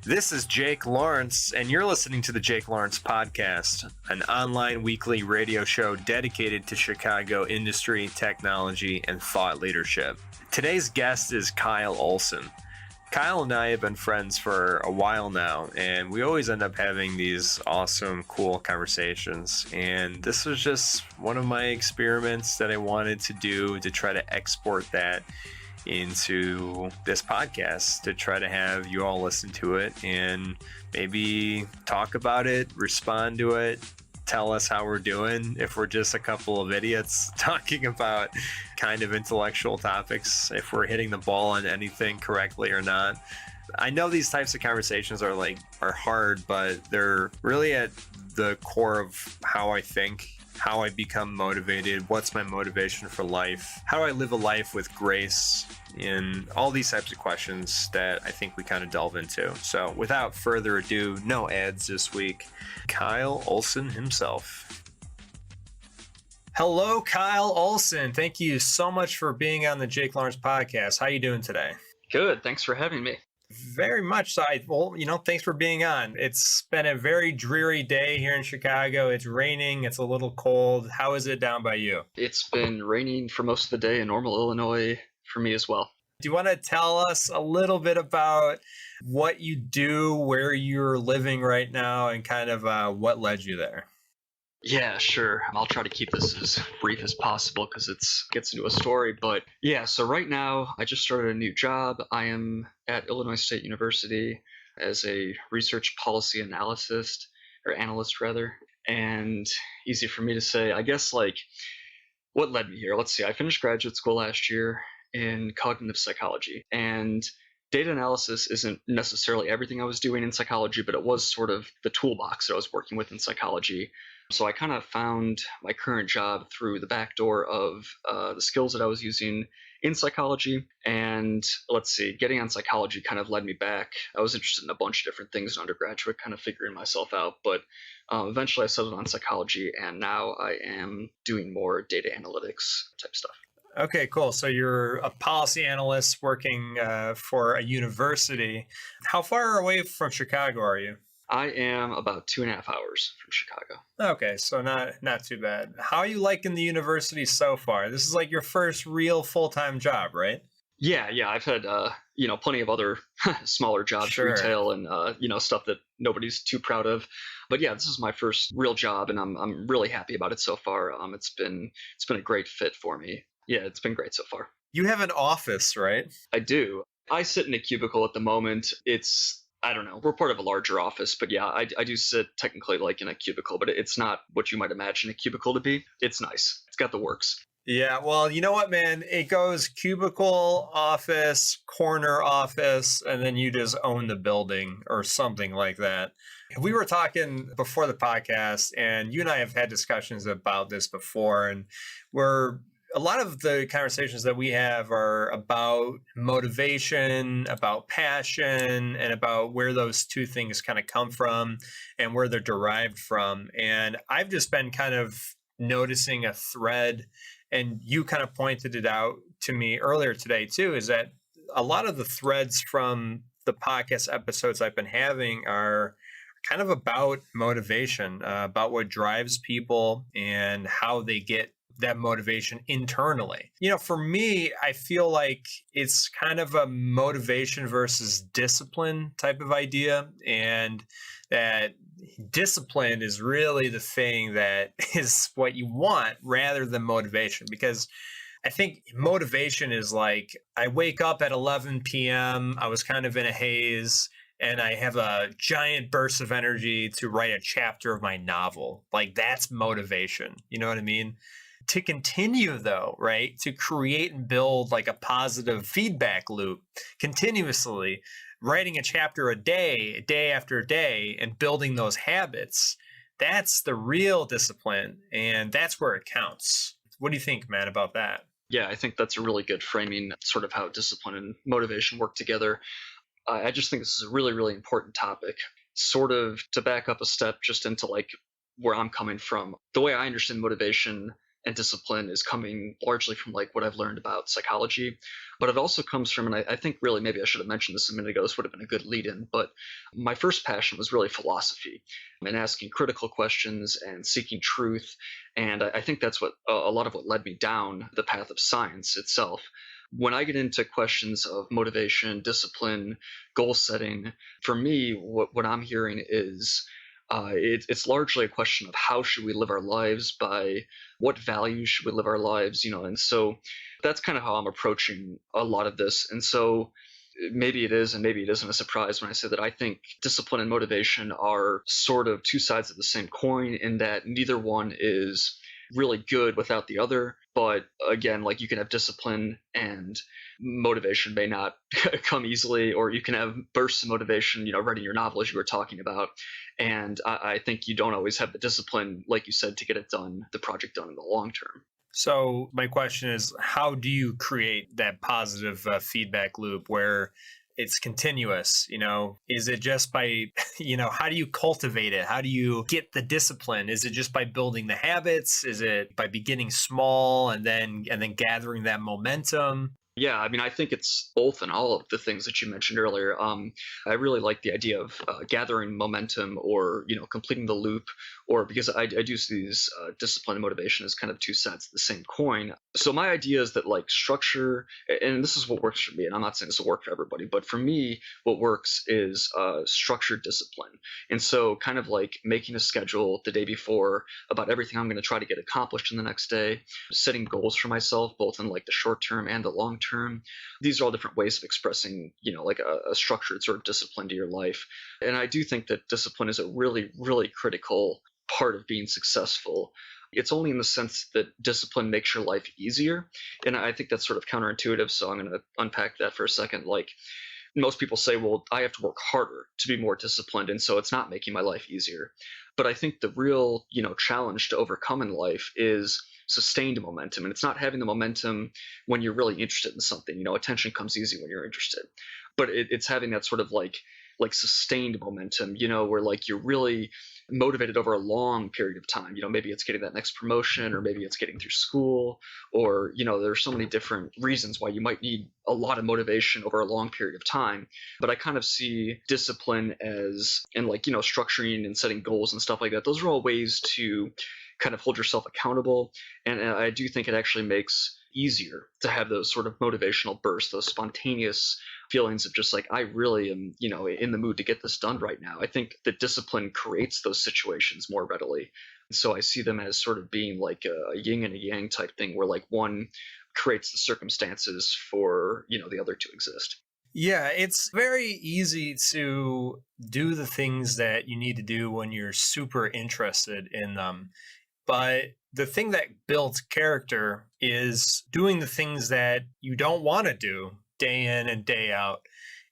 This is Jake Lawrence, and you're listening to the Jake Lawrence Podcast, an online weekly radio show dedicated to Chicago industry, technology, and thought leadership. Today's guest is Kyle Olson. Kyle and I have been friends for a while now, and we always end up having these awesome, cool conversations. And this was just one of my experiments that I wanted to do to try to export that into this podcast, to try to have you all listen to it and maybe talk about it, respond to it, tell us how we're doing, if we're just a couple of idiots talking about kind of intellectual topics, if we're hitting the ball on anything correctly or not. I know these types of conversations are hard, but they're really at the core of how I think, how I become motivated, what's my motivation for life, how do I live a life with grace, and all these types of questions that I think we kind of delve into. So without further ado, no ads this week, Kyle Olson himself. Hello, Kyle Olson. Thank you so much for being on the Jake Lawrence Podcast. How are you doing today? Good. Thanks for having me. Very much so. Thanks for being on. It's been a very dreary day here in Chicago. It's raining. It's a little cold. How is it down by you? It's been raining for most of the day in Normal, Illinois for me as well. Do you want to tell us a little bit about what you do, where you're living right now, and kind of what led you there? Yeah, sure. I'll try to keep this as brief as possible because it gets into a story. But yeah, so right now I just started a new job. I am at Illinois State University as a research policy analyst, and easy for me to say, I guess, what led me here. Let's see. I finished graduate school last year in cognitive psychology, and data analysis isn't necessarily everything I was doing in psychology, but it was sort of the toolbox that I was working with in psychology. So I kind of found my current job through the back door of the skills that I was using in psychology. And let's see, getting on psychology kind of led me back. I was interested in a bunch of different things in undergraduate, kind of figuring myself out. But eventually I settled on psychology, and now I am doing more data analytics type stuff. Okay, cool. So you're a policy analyst working for a university. How far away from Chicago are you? I am about 2.5 hours from Chicago. Okay, so not too bad. How are you liking the university so far? This is like your first real full-time job, right? Yeah. I've had plenty of other smaller jobs, Sure. Retail, and stuff that nobody's too proud of. But yeah, this is my first real job, and I'm really happy about it so far. It's been a great fit for me. Yeah, it's been great so far. You have an office, right? I do. I sit in a cubicle at the moment. I don't know. We're part of a larger office, but yeah, I do sit technically like in a cubicle, but it's not what you might imagine a cubicle to be. It's nice. It's got the works. Yeah, well, you know what, man? It goes cubicle, office, corner office, and then you just own the building or something like that. We were talking before the podcast, and you and I have had discussions about this before, and a lot of the conversations that we have are about motivation, about passion, and about where those two things kind of come from and where they're derived from. And I've just been kind of noticing a thread, and you kind of pointed it out to me earlier today too, is that a lot of the threads from the podcast episodes I've been having are kind of about motivation, about what drives people and how they get that motivation internally. For me, I feel like it's kind of a motivation versus discipline type of idea. And that discipline is really the thing that is what you want rather than motivation. Because I think motivation is like, I wake up at 11 p.m., I was kind of in a haze, and I have a giant burst of energy to write a chapter of my novel. Like, that's motivation. You know what I mean? To continue, though, right, to create and build like a positive feedback loop continuously, writing a chapter a day after day, and building those habits, that's the real discipline, and that's where it counts. What do you think, man, about that? Yeah, I think that's a really good framing, sort of how discipline and motivation work together. I just think this is a really, really important topic. Sort of to back up a step just into like where I'm coming from. The way I understand motivation and discipline is coming largely from like what I've learned about psychology, but it also comes from, and I think really maybe I should have mentioned this a minute ago. This would have been a good lead in, but my first passion was really philosophy and asking critical questions and seeking truth. And I think that's what a lot of what led me down the path of science itself. When I get into questions of motivation, discipline, goal setting, for me, what I'm hearing is it's largely a question of how should we live our lives, by what values should we live our lives, and so that's kind of how I'm approaching a lot of this. And so maybe it is and maybe it isn't a surprise when I say that I think discipline and motivation are sort of two sides of the same coin, in that neither one is really good without the other. But again, like, you can have discipline and motivation may not come easily, or you can have bursts of motivation, writing your novel as you were talking about. And I think you don't always have the discipline, like you said, to get it done, the project done in the long term. So my question is, how do you create that positive feedback loop where it's continuous? Is it just by, how do you cultivate it? How do you get the discipline? Is it just by building the habits? Is it by beginning small and then gathering that momentum? Yeah, I mean, I think it's both and all of the things that you mentioned earlier. I really like the idea of gathering momentum, or completing the loop, or because I do see these discipline and motivation as kind of two sides of the same coin. So my idea is that, like, structure, and this is what works for me, and I'm not saying this will work for everybody, but for me, what works is structured discipline. And so kind of like making a schedule the day before about everything I'm going to try to get accomplished in the next day, setting goals for myself, both in like the short term and the long term. These are all different ways of expressing, like a structured sort of discipline to your life. And I do think that discipline is a really, really critical part of being successful. It's only in the sense that discipline makes your life easier. And I think that's sort of counterintuitive. So I'm going to unpack that for a second. Like, most people say, well, I have to work harder to be more disciplined, and so it's not making my life easier. But I think the real, challenge to overcome in life is sustained momentum. And it's not having the momentum when you're really interested in something. Attention comes easy when you're interested. But it's having that sort of like sustained momentum, where like you're really motivated over a long period of time. Maybe it's getting that next promotion, or maybe it's getting through school, or there's so many different reasons why you might need a lot of motivation over a long period of time. But I kind of see discipline as, and like, structuring and setting goals and stuff like that, those are all ways to kind of hold yourself accountable. And I do think it actually makes easier to have those sort of motivational bursts, those spontaneous feelings of just like, I really am, in the mood to get this done right now. I think that discipline creates those situations more readily. And so I see them as sort of being like a yin and a yang type thing, where like one creates the circumstances for, the other to exist. Yeah, it's very easy to do the things that you need to do when you're super interested in them. But the thing that builds character is doing the things that you don't want to do day in and day out,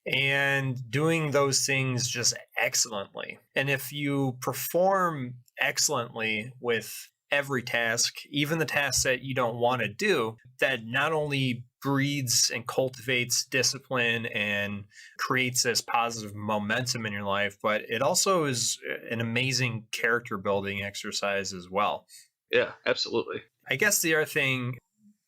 and doing those things just excellently. And if you perform excellently with every task, even the tasks that you don't want to do, that not only breeds and cultivates discipline and creates this positive momentum in your life, but it also is an amazing character building exercise as well. Yeah, absolutely. I guess the other thing,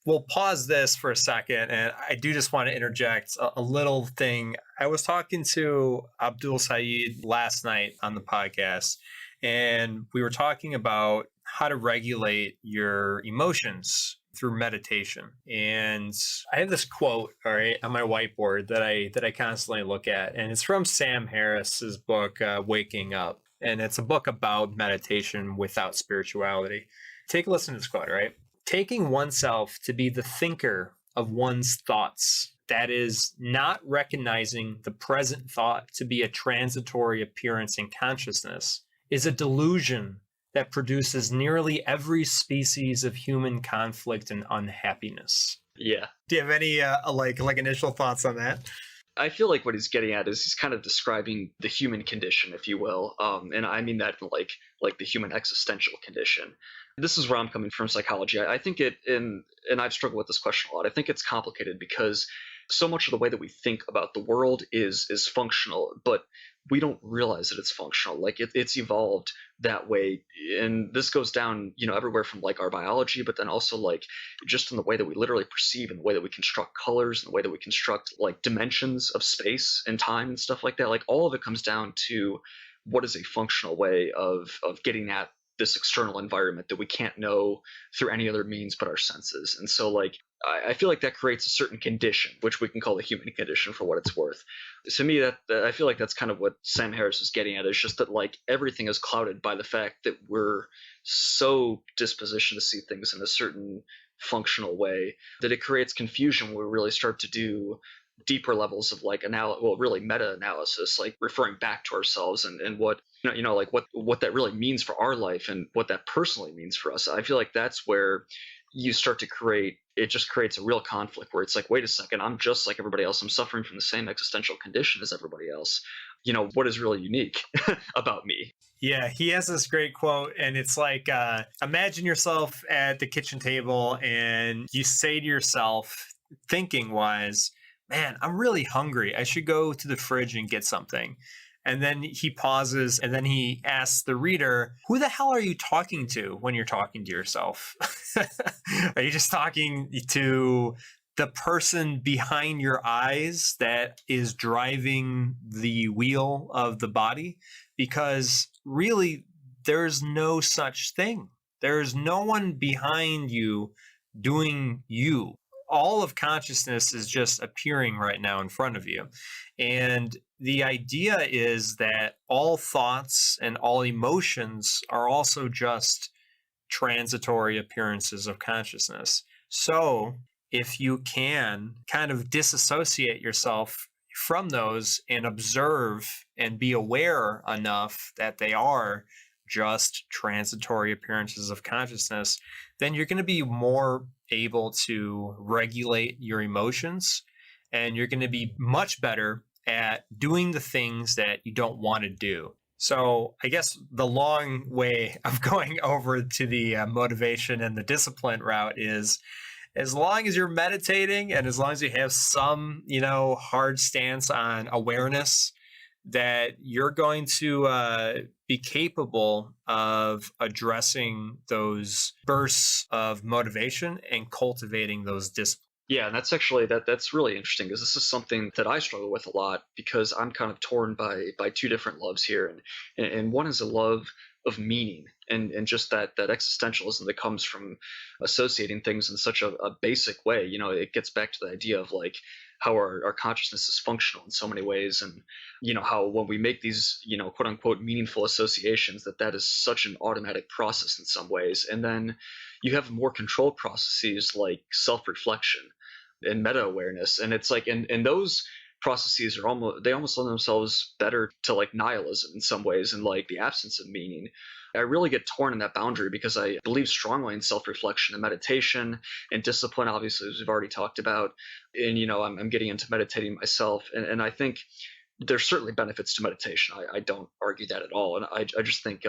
we'll pause this for a second, and I do just want to interject a little thing. I was talking to Abdul Saeed last night on the podcast, and we were talking about how to regulate your emotions through meditation. And I have this quote, all right, on my whiteboard that I constantly look at, and it's from Sam Harris's book, Waking Up. And it's a book about meditation without spirituality. Take a listen to this quote, right? Taking oneself to be the thinker of one's thoughts, that is, not recognizing the present thought to be a transitory appearance in consciousness, is a delusion that produces nearly every species of human conflict and unhappiness. Yeah. Do you have any like initial thoughts on that? I feel like what he's getting at is he's kind of describing the human condition, if you will, and I mean that in like the human existential condition. This is where I'm coming from psychology. I think and I've struggled with this question a lot. I think it's complicated because so much of the way that we think about the world is functional, but we don't realize that it's functional. Like it's evolved that way, and this goes down, everywhere from like our biology, but then also like just in the way that we literally perceive, and the way that we construct colors, and the way that we construct like dimensions of space and time and stuff like that. Like all of it comes down to what is a functional way of getting at this external environment that we can't know through any other means but our senses. And so like I feel like that creates a certain condition, which we can call the human condition for what it's worth. To me, that I feel like that's kind of what Sam Harris is getting at. Is just that like everything is clouded by the fact that we're so dispositioned to see things in a certain functional way that it creates confusion when we really start to do deeper levels of like really meta-analysis, like referring back to ourselves and what like what that really means for our life and what that personally means for us. I feel like that's where you start to just creates a real conflict where it's like, wait a second, I'm just like everybody else. I'm suffering from the same existential condition as everybody else. What is really unique about me? Yeah, he has this great quote, and it's like, imagine yourself at the kitchen table and you say to yourself, thinking wise, man, I'm really hungry. I should go to the fridge and get something. And then he pauses and then he asks the reader, who the hell are you talking to when you're talking to yourself? Are you just talking to the person behind your eyes that is driving the wheel of the body? Because really, there's no such thing. There's no one behind you doing you. All of consciousness is just appearing right now in front of you. And the idea is that all thoughts and all emotions are also just transitory appearances of consciousness. So if you can kind of disassociate yourself from those and observe and be aware enough that they are just transitory appearances of consciousness, then you're going to be more able to regulate your emotions, and you're going to be much better at doing the things that you don't want to do. So I guess the long way of going over to the motivation and the discipline route is, as long as you're meditating and as long as you have some, hard stance on awareness, that you're going to be capable of addressing those bursts of motivation and cultivating those disciplines. Yeah, and that's actually that's really interesting, because this is something that I struggle with a lot, because I'm kind of torn by two different loves here, and one is a love of meaning and just that existentialism that comes from associating things in such a basic way. It gets back to the idea of like how our consciousness is functional in so many ways, and how when we make these quote unquote meaningful associations, that is such an automatic process in some ways. And then you have more controlled processes like self-reflection and meta-awareness, and it's like and those processes are almost lend themselves better to like nihilism in some ways, and like the absence of meaning. I really get torn in that boundary, because I believe strongly in self-reflection and meditation and discipline, obviously, as we've already talked about. And I'm getting into meditating myself, and I think there's certainly benefits to meditation. I don't argue that at all, and I just think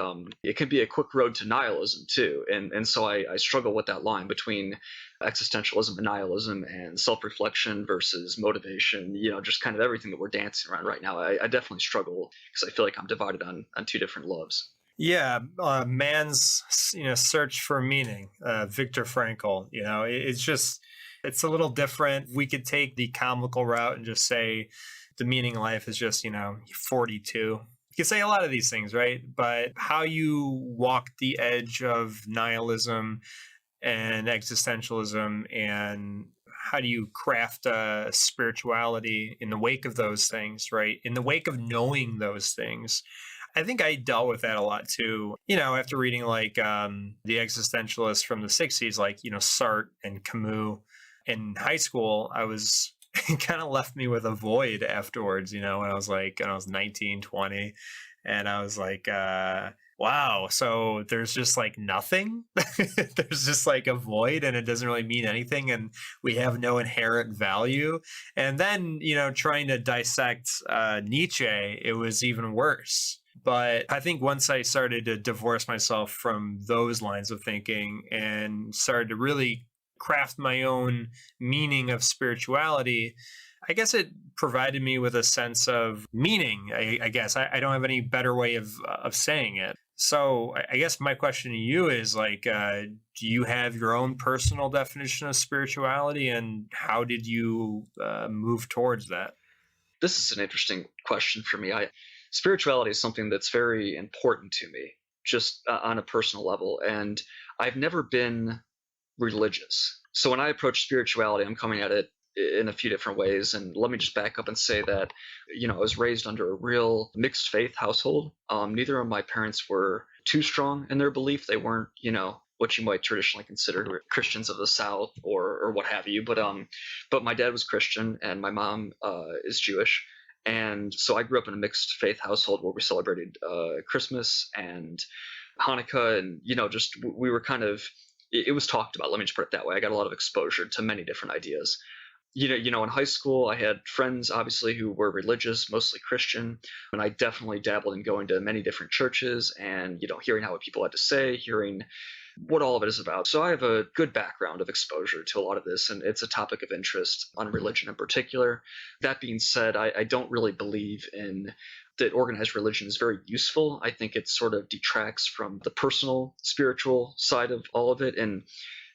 it can be a quick road to nihilism too. And so I struggle with that line between existentialism and nihilism, and self-reflection versus motivation. Just kind of everything that we're dancing around right now. I definitely struggle, because I feel like I'm divided on two different loves. Yeah, man's search for meaning. Viktor Frankl. It's a little different. We could take the comical route and just say the meaning of life is just 42. You can say a lot of these things, right? But how you walk the edge of nihilism and existentialism, and how do you craft a spirituality in the wake of those things, right? In the wake of knowing those things. I think I dealt with that a lot too, after reading like the existentialists from the 60s, like, Sartre and Camus. In high school, I was it kind of left me with a void afterwards, when I was 19, 20. And I was like, wow, so there's just like nothing. There's just like a void, and it doesn't really mean anything, and we have no inherent value. And then, trying to dissect Nietzsche, it was even worse. But I think once I started to divorce myself from those lines of thinking and started to really craft my own meaning of spirituality, I guess it provided me with a sense of meaning. I guess I don't have any better way of saying it. So I guess my question to you is like, do you have your own personal definition of spirituality, and how did you move towards that? This is an interesting question for me. Spirituality is something that's very important to me, just on a personal level, and I've never been religious. So when I approach spirituality, I'm coming at it in a few different ways. And let me just back up and say that, I was raised under a real mixed faith household. Neither of my parents were too strong in their belief. They weren't, what you might traditionally consider Christians of the South or what have you. But my dad was Christian and my mom is Jewish. And so I grew up in a mixed faith household where we celebrated Christmas and Hanukkah, and just we were kind of, it was talked about. Let me just put it that way. I got a lot of exposure to many different ideas. In high school, I had friends obviously who were religious, mostly Christian, and I definitely dabbled in going to many different churches and hearing what people had to say, hearing what all of it is about. So I have a good background of exposure to a lot of this, and it's a topic of interest on religion in particular. That being said, I don't really believe in that organized religion is very useful. I think it sort of detracts from the personal spiritual side of all of it. And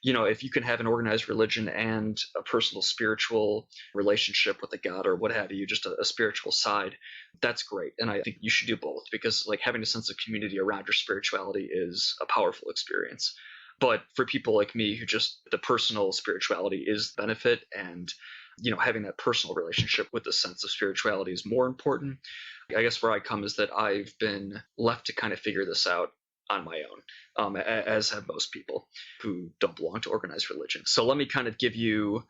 if you can have an organized religion and a personal spiritual relationship with a god or what have you, just a spiritual side, that's great. And I think you should do both, because like having a sense of community around your spirituality is a powerful experience. But for people like me who just the personal spirituality is the benefit, and having that personal relationship with the sense of spirituality is more important. I guess where I come is that I've been left to kind of figure this out on my own, as have most people who don't belong to organized religion. So let me kind of give you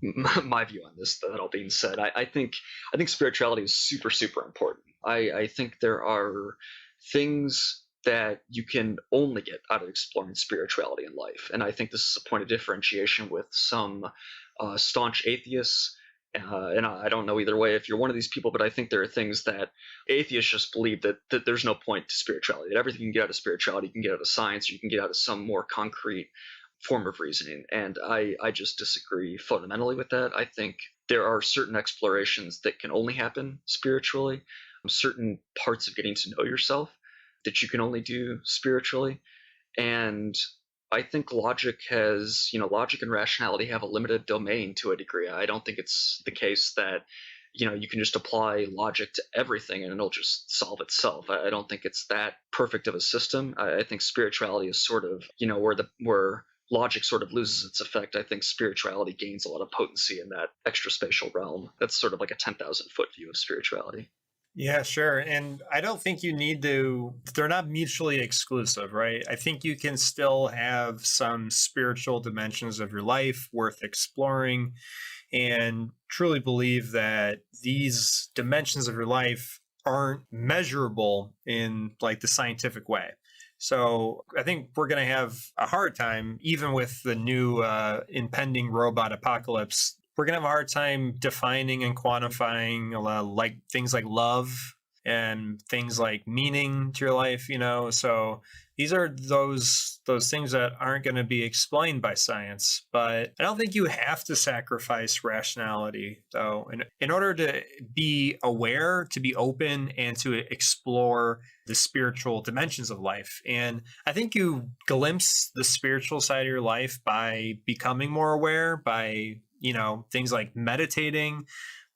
my view on this. That all being said, I think spirituality is super, super important. I think there are things that you can only get out of exploring spirituality in life, and I think this is a point of differentiation with some staunch atheists. And I don't know either way if you're one of these people, but I think there are things that atheists just believe that there's no point to spirituality, that everything you can get out of spirituality, you can get out of science, or you can get out of some more concrete form of reasoning. And I just disagree fundamentally with that. I think there are certain explorations that can only happen spiritually, certain parts of getting to know yourself that you can only do spiritually. And I think logic and rationality have a limited domain to a degree. I don't think it's the case that, you can just apply logic to everything and it'll just solve itself. I don't think it's that perfect of a system. I think spirituality is sort of, where logic sort of loses its effect. I think spirituality gains a lot of potency in that extra spatial realm. That's sort of like a 10,000 foot view of spirituality. Yeah, sure. And I don't think you need to, they're not mutually exclusive, right? I think you can still have some spiritual dimensions of your life worth exploring, and truly believe that these dimensions of your life aren't measurable in like the scientific way. So I think we're going to have a hard time, even with the new impending robot apocalypse. We're going to have a hard time defining and quantifying like things like love and things like meaning to your life, So these are those things that aren't going to be explained by science. But I don't think you have to sacrifice rationality, though. In order to be aware, to be open, and to explore the spiritual dimensions of life. And I think you glimpse the spiritual side of your life by becoming more aware, by things like meditating,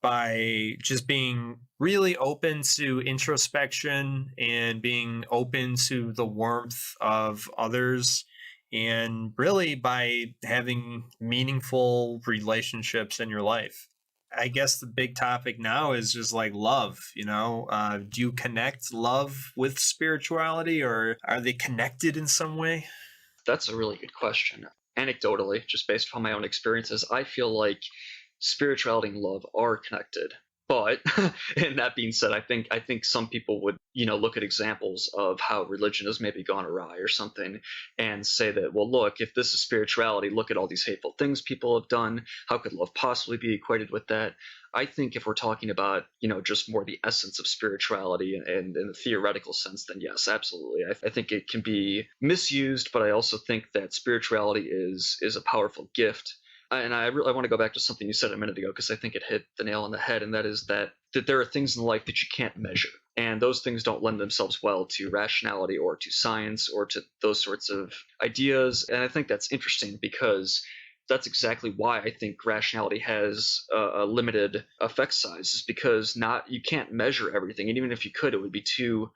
by just being really open to introspection and being open to the warmth of others, and really by having meaningful relationships in your life. I guess the big topic now is just like love, do you connect love with spirituality, or are they connected in some way? That's a really good question. Anecdotally, just based on my own experiences, I feel like spirituality and love are connected. But and that being said, I think some people would, look at examples of how religion has maybe gone awry or something and say that, well, look, if this is spirituality, look at all these hateful things people have done. How could love possibly be equated with that? I think if we're talking about, just more the essence of spirituality and in the theoretical sense, then yes, absolutely. I think it can be misused, but I also think that spirituality is a powerful gift. And I really want to go back to something you said a minute ago because I think it hit the nail on the head, and that is that there are things in life that you can't measure, and those things don't lend themselves well to rationality or to science or to those sorts of ideas. And I think that's interesting because that's exactly why I think rationality has a limited effect size, is because you can't measure everything, and even if you could, it would be too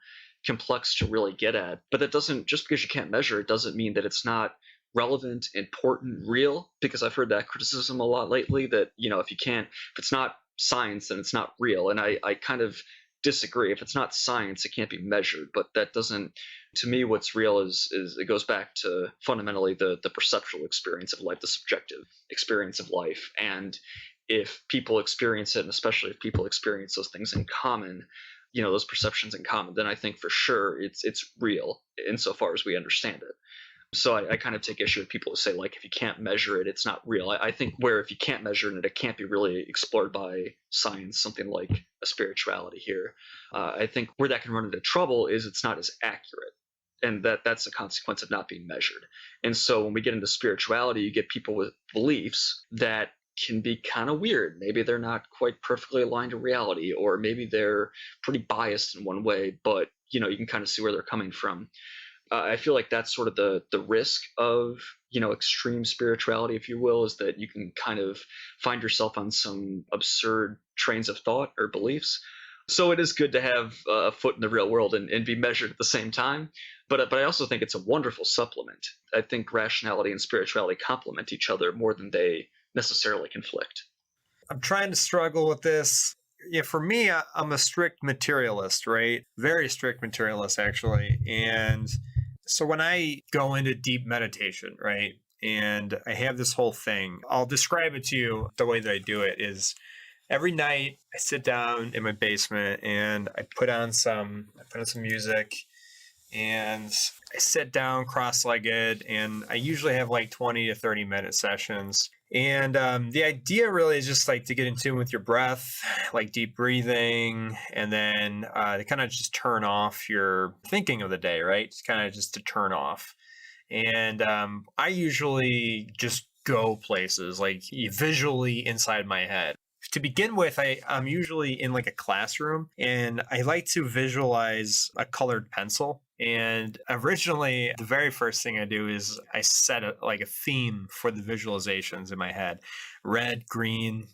complex to really get at. But that doesn't, just because you can't measure it doesn't mean that it's not relevant, important, real, because I've heard that criticism a lot lately that, if it's not science, then it's not real. And I kind of disagree. If it's not science, it can't be measured. But that doesn't, to me, what's real is it goes back to fundamentally the perceptual experience of life, the subjective experience of life. And if people experience it, and especially if people experience those things in common, those perceptions in common, then I think for sure it's real insofar as we understand it. So I kind of take issue with people who say, like, if you can't measure it, it's not real. I think where if you can't measure it, it can't be really explored by science, something like a spirituality here. I think where that can run into trouble is it's not as accurate. And that's a consequence of not being measured. And so when we get into spirituality, you get people with beliefs that can be kind of weird. Maybe they're not quite perfectly aligned to reality, or maybe they're pretty biased in one way, but you can kind of see where they're coming from. I feel like that's sort of the risk of extreme spirituality, if you will, is that you can kind of find yourself on some absurd trains of thought or beliefs. So it is good to have a foot in the real world and be measured at the same time. But I also think it's a wonderful supplement. I think rationality and spirituality complement each other more than they necessarily conflict. I'm trying to struggle with this. Yeah, for me, I'm a strict materialist, right? Very strict materialist, actually. And so when I go into deep meditation, right, and I have this whole thing, I'll describe it to you. The way that I do it is every night I sit down in my basement and I put on some music, and I sit down cross-legged, and I usually have like 20 to 30 minute sessions. And the idea really is just like to get in tune with your breath, like deep breathing, and then to kind of just turn off your thinking of the day, right? Just kind of just to turn off. And I usually just go places like visually inside my head. To begin with, I'm usually in like a classroom, and I like to visualize a colored pencil. And originally, the very first thing I do is I set a theme for the visualizations in my head: red, green,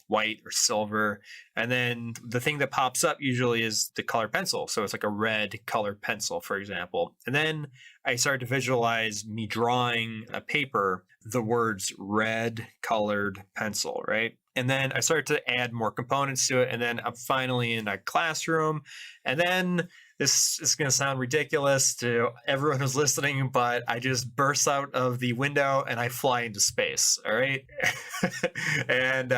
white or silver. And then the thing that pops up usually is the color pencil. So it's like a red colored pencil, for example. And then I start to visualize me drawing a paper, the words red colored pencil, right? And then I start to add more components to it. And then I'm finally in a classroom. And then this is going to sound ridiculous to everyone who's listening, but I just burst out of the window and I fly into space. All right. And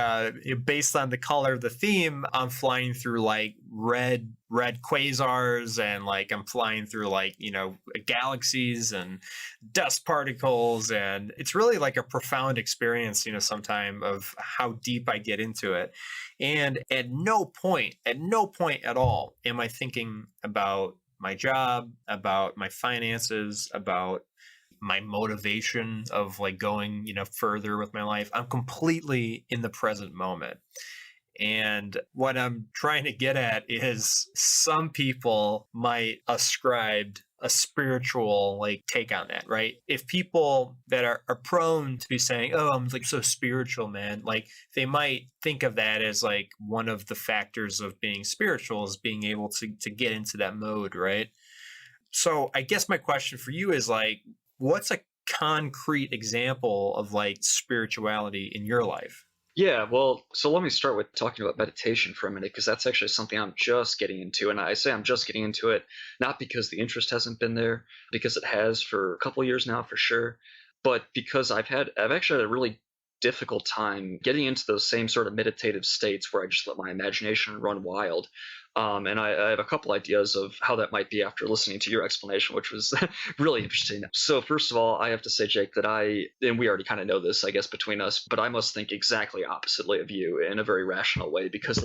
based on the color of the theme, I'm flying through like red quasars, and like I'm flying through like, galaxies and dust particles. And it's really like a profound experience, sometime of how deep I get into it. And at no point at all am I thinking about my job, about my finances, about my motivation of like going, further with my life. I'm completely in the present moment. And what I'm trying to get at is some people might ascribe a spiritual like take on that, right? If people that are prone to be saying, oh, I'm like so spiritual, man, like they might think of that as like one of the factors of being spiritual is being able to get into that mode, right? So I guess my question for you is like, what's a concrete example of like spirituality in your life? Yeah, well, so let me start with talking about meditation for a minute, because that's actually something I'm just getting into. And I say I'm just getting into it, not because the interest hasn't been there, because it has for a couple of years now for sure, but because I've actually had a really difficult time getting into those same sort of meditative states where I just let my imagination run wild. And I have a couple ideas of how that might be after listening to your explanation, which was really interesting. So, first of all, I have to say, Jake, that and we already kind of know this, I guess, between us, but I must think exactly oppositely of you in a very rational way because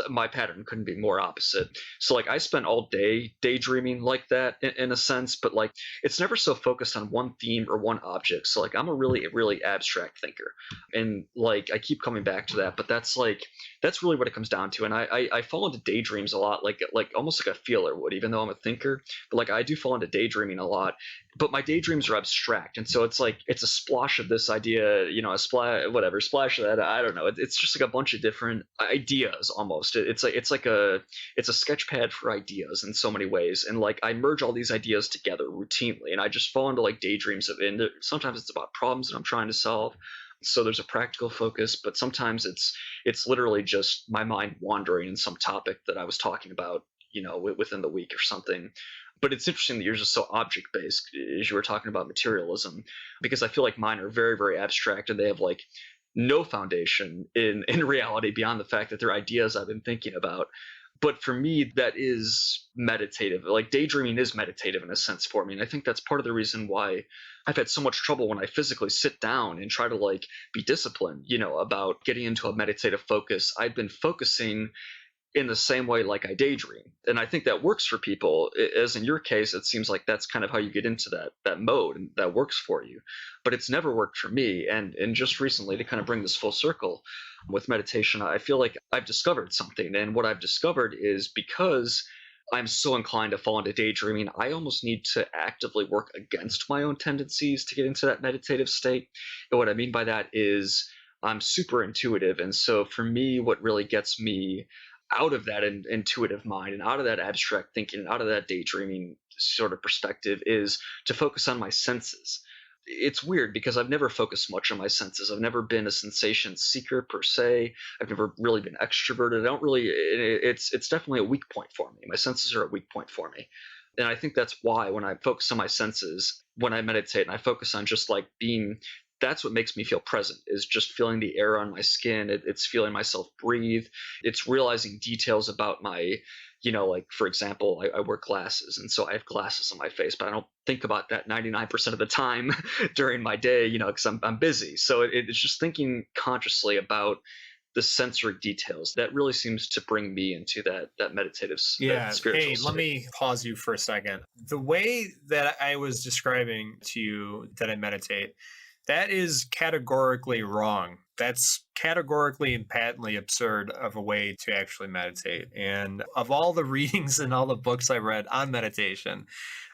my pattern couldn't be more opposite. So like I spent all day daydreaming like that in a sense, but like it's never so focused on one theme or one object. So like I'm a really, really abstract thinker. And like I keep coming back to that, but that's really what it comes down to. And I fall into daydreams a lot, like almost like a feeler would, even though I'm a thinker. But like I do fall into daydreaming a lot. But my daydreams are abstract, and so it's like it's a splosh of this idea, a splash of that. I don't know. It's just like a bunch of different ideas almost. It's a sketch pad for ideas in so many ways, and like I merge all these ideas together routinely, and I just fall into like daydreams of it. And sometimes it's about problems that I'm trying to solve, so there's a practical focus, but sometimes it's literally just my mind wandering in some topic that I was talking about, within the week or something. But it's interesting that yours is so object based, as you were talking about materialism, because I feel like mine are very, very abstract, and they have like no foundation in reality beyond the fact that they're ideas I've been thinking about. But for me, that is meditative. Like daydreaming is meditative in a sense for me. And I think that's part of the reason why I've had so much trouble when I physically sit down and try to like be disciplined, about getting into a meditative focus. I've been focusing in the same way like I daydream. And I think that works for people. As in your case, it seems like that's kind of how you get into that mode, and that works for you. But it's never worked for me. And just recently, to kind of bring this full circle with meditation, I feel like I've discovered something. And what I've discovered is because I'm so inclined to fall into daydreaming, I almost need to actively work against my own tendencies to get into that meditative state. And what I mean by that is I'm super intuitive. And so for me, what really gets me out of that intuitive mind and out of that abstract thinking and out of that daydreaming sort of perspective is to focus on my senses. It's weird because I've never focused much on my senses. I've never been a sensation seeker per se. I've never really been extroverted. I don't really, it's definitely a weak point for me. My senses are a weak point for me. And I think that's why when I focus on my senses, when I meditate and I focus on just like being, that's what makes me feel present, is just feeling the air on my skin. It's feeling myself breathe. It's realizing details about my, like for example, I wear glasses, and so I have glasses on my face, but I don't think about that 99% of the time during my day, because I'm busy. So it's just thinking consciously about the sensory details that really seems to bring me into that meditative, Yeah. that spiritual Hey, state. let me pause you for a second. The way that I was describing to you that I meditate, that is categorically wrong. That's categorically and patently absurd of a way to actually meditate. And of all the readings and all the books I read on meditation,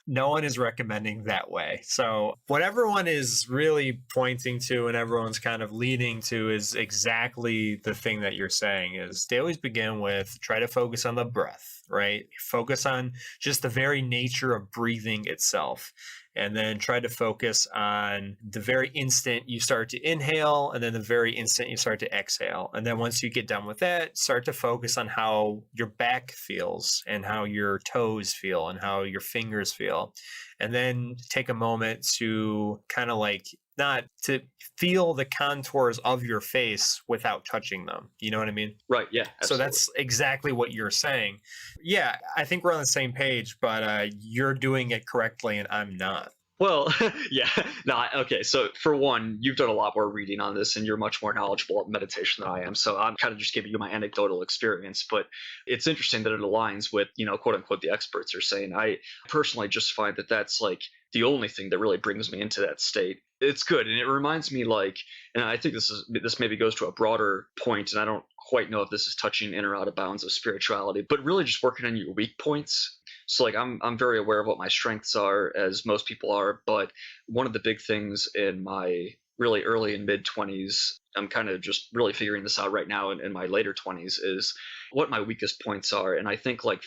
no one is recommending that way. So what everyone is really pointing to and everyone's kind of leading to is exactly the thing that you're saying, is they always begin with try to focus on the breath, right? Focus on just the very nature of breathing itself. And then try to focus on the very instant you start to inhale, and then the very instant you start to exhale. And then once you get done with that, start to focus on how your back feels and how your toes feel and how your fingers feel. And then take a moment to kind of like not to feel the contours of your face without touching them. You know what I mean? Right. Yeah. Absolutely. So that's exactly what you're saying. Yeah, I think we're on the same page, but you're doing it correctly and I'm not. Well, yeah. No, okay. So for one, you've done a lot more reading on this and you're much more knowledgeable at meditation than I am. So I'm kind of just giving you my anecdotal experience, but it's interesting that it aligns with, quote unquote, the experts are saying. I personally just find that that's like the only thing that really brings me into that state. It's good. And it reminds me like, and I think this maybe goes to a broader point, and I don't quite know if this is touching in or out of bounds of spirituality, but really just working on your weak points. So like I'm very aware of what my strengths are, as most people are, but one of the big things in my really early and mid 20s, I'm kind of just really figuring this out right now in my later 20s, is what my weakest points are. And I think like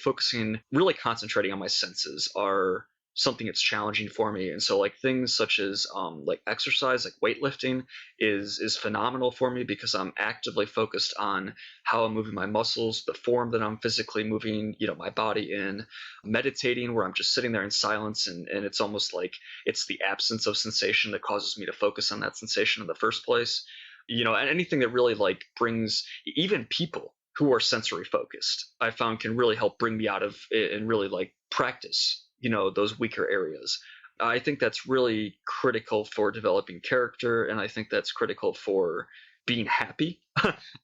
really concentrating on my senses are something that's challenging for me. And so like things such as like exercise, like weightlifting is phenomenal for me because I'm actively focused on how I'm moving my muscles, the form that I'm physically moving, my body in. Meditating, where I'm just sitting there in silence, and it's almost like it's the absence of sensation that causes me to focus on that sensation in the first place. And anything that really like brings even people who are sensory focused, I found can really help bring me out of it and really like practice, those weaker areas. I think that's really critical for developing character, and I think that's critical for being happy,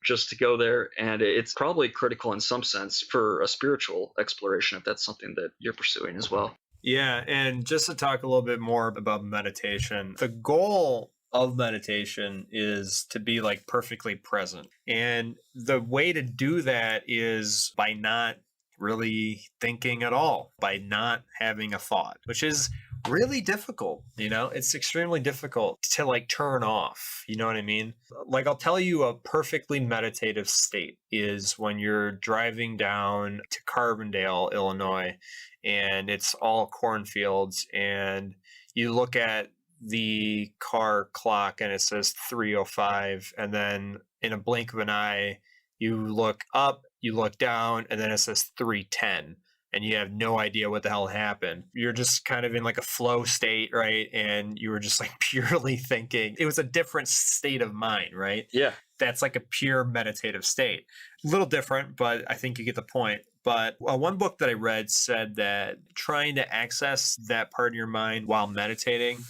just to go there. And it's probably critical in some sense for a spiritual exploration if that's something that you're pursuing as well. Yeah. And just to talk a little bit more about meditation, the goal of meditation is to be like perfectly present. And the way to do that is by not really thinking at all, by not having a thought, which is really difficult. It's extremely difficult to like turn off. You know what I mean? Like, I'll tell you, a perfectly meditative state is when you're driving down to Carbondale, Illinois, and it's all cornfields, and you look at the car clock and it says 3:05, and then in a blink of an eye you look up, you look down, and then it says 3:10, and you have no idea what the hell happened. You're just kind of in like a flow state, right? And you were just like purely thinking. It was a different state of mind, right? Yeah. That's like a pure meditative state. A little different, but I think you get the point. But one book that I read said that trying to access that part of your mind while meditating,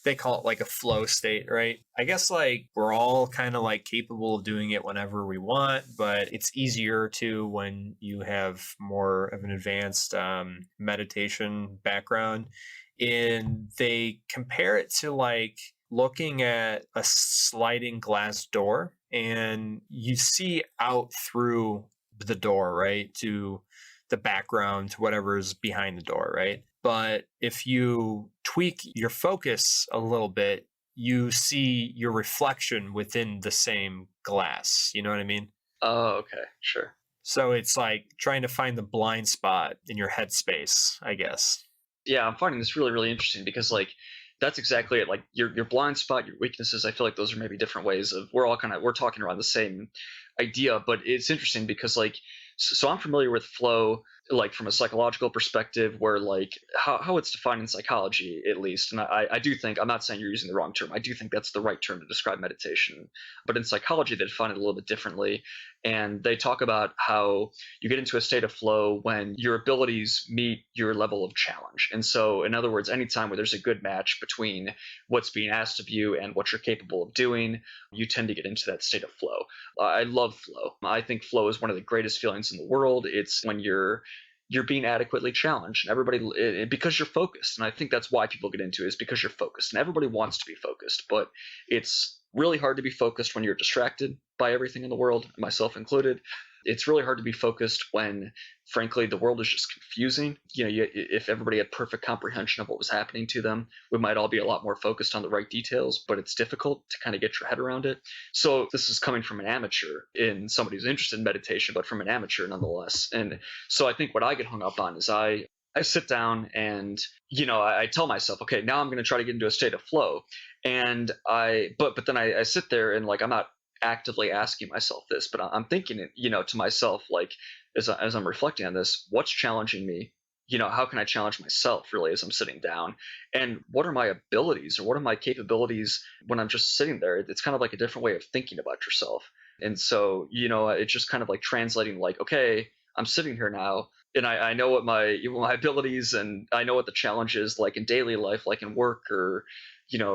they call it like a flow state, right? I guess like we're all kind of like capable of doing it whenever we want, but it's easier to when you have more of an advanced meditation background. And they compare it to like looking at a sliding glass door, and you see out through the door, right, to the background, to whatever's behind the door, right? But if you tweak your focus a little bit, you see your reflection within the same glass. You know what I mean? Oh, okay, sure. So it's like trying to find the blind spot in your headspace, I guess. Yeah, I'm finding this really, really interesting because like that's exactly it. Like your blind spot, your weaknesses. I feel like those are maybe different ways of we're talking around the same idea, but it's interesting because like so I'm familiar with flow like from a psychological perspective where like how it's defined in psychology at least, and I do think, I'm not saying you're using the wrong term, I do think that's the right term to describe meditation, but in psychology they define it a little bit differently, and they talk about how you get into a state of flow when your abilities meet your level of challenge. And so in other words, anytime where there's a good match between what's being asked of you and what you're capable of doing, you tend to get into that state of flow. I love flow. I think flow is one of the greatest feelings in the world. It's when you're being adequately challenged, and everybody, because you're focused. And I think that's why people get into it, is because you're focused, and everybody wants to be focused, but it's really hard to be focused when you're distracted by everything in the world, myself included. It's really hard to be focused when, frankly, the world is just confusing. If everybody had perfect comprehension of what was happening to them, we might all be a lot more focused on the right details, but it's difficult to kind of get your head around it. So this is coming from an amateur, in somebody who's interested in meditation, but from an amateur nonetheless. And so I think what I get hung up on is I sit down and, I tell myself, okay, now I'm going to try to get into a state of flow. And but then I sit there and like, I'm not actively asking myself this, but I'm thinking it, to myself, like, as I'm reflecting on this, what's challenging me? How can I challenge myself really as I'm sitting down? And what are my abilities, or what are my capabilities when I'm just sitting there? It's kind of like a different way of thinking about yourself. And so, it's just kind of like translating, like, okay, I'm sitting here now, and I know what my abilities, and I know what the challenge is, like in daily life, like in work, or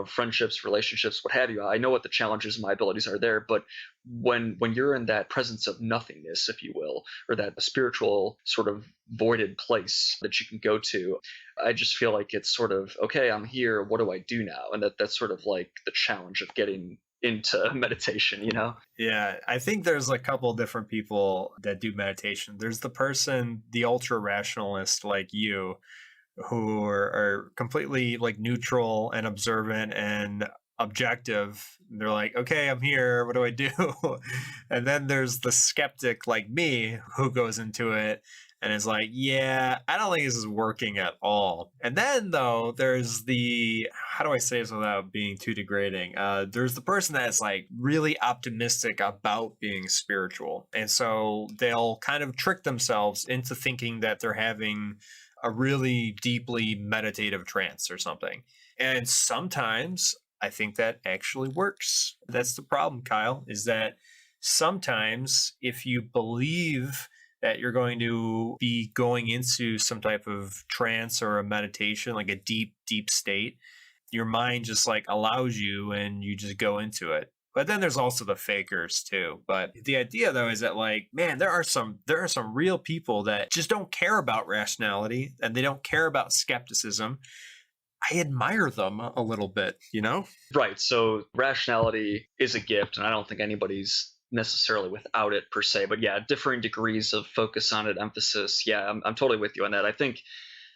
friendships, relationships, what have you. I know what the challenges and my abilities are there. But when you're in that presence of nothingness, if you will, or that spiritual sort of voided place that you can go to, I just feel like it's sort of, okay, I'm here, what do I do now? And that's sort of like the challenge of getting into meditation. Yeah, I think there's a couple different people that do meditation. There's the ultra rationalist like you, who are completely like neutral and observant and objective. They're like, okay, I'm here, what do I do? And then there's the skeptic like me, who goes into it And it's like, yeah, I don't think this is working at all. And then, though, there's the, how do I say this without being too degrading? There's the person that's like really optimistic about being spiritual. And so they'll kind of trick themselves into thinking that they're having a really deeply meditative trance or something. And sometimes I think that actually works. That's the problem, Kyle, is that sometimes if you believe that you're going to be going into some type of trance or a meditation, like a deep, deep state, your mind just like allows you and you just go into it. But then there's also the fakers too. But the idea though is that like, man, there are some real people that just don't care about rationality and they don't care about skepticism. I admire them a little bit, you know? Right. So rationality is a gift, and I don't think anybody's necessarily without it per se. But yeah, differing degrees of focus on it, emphasis. Yeah, I'm totally with you on that. I think,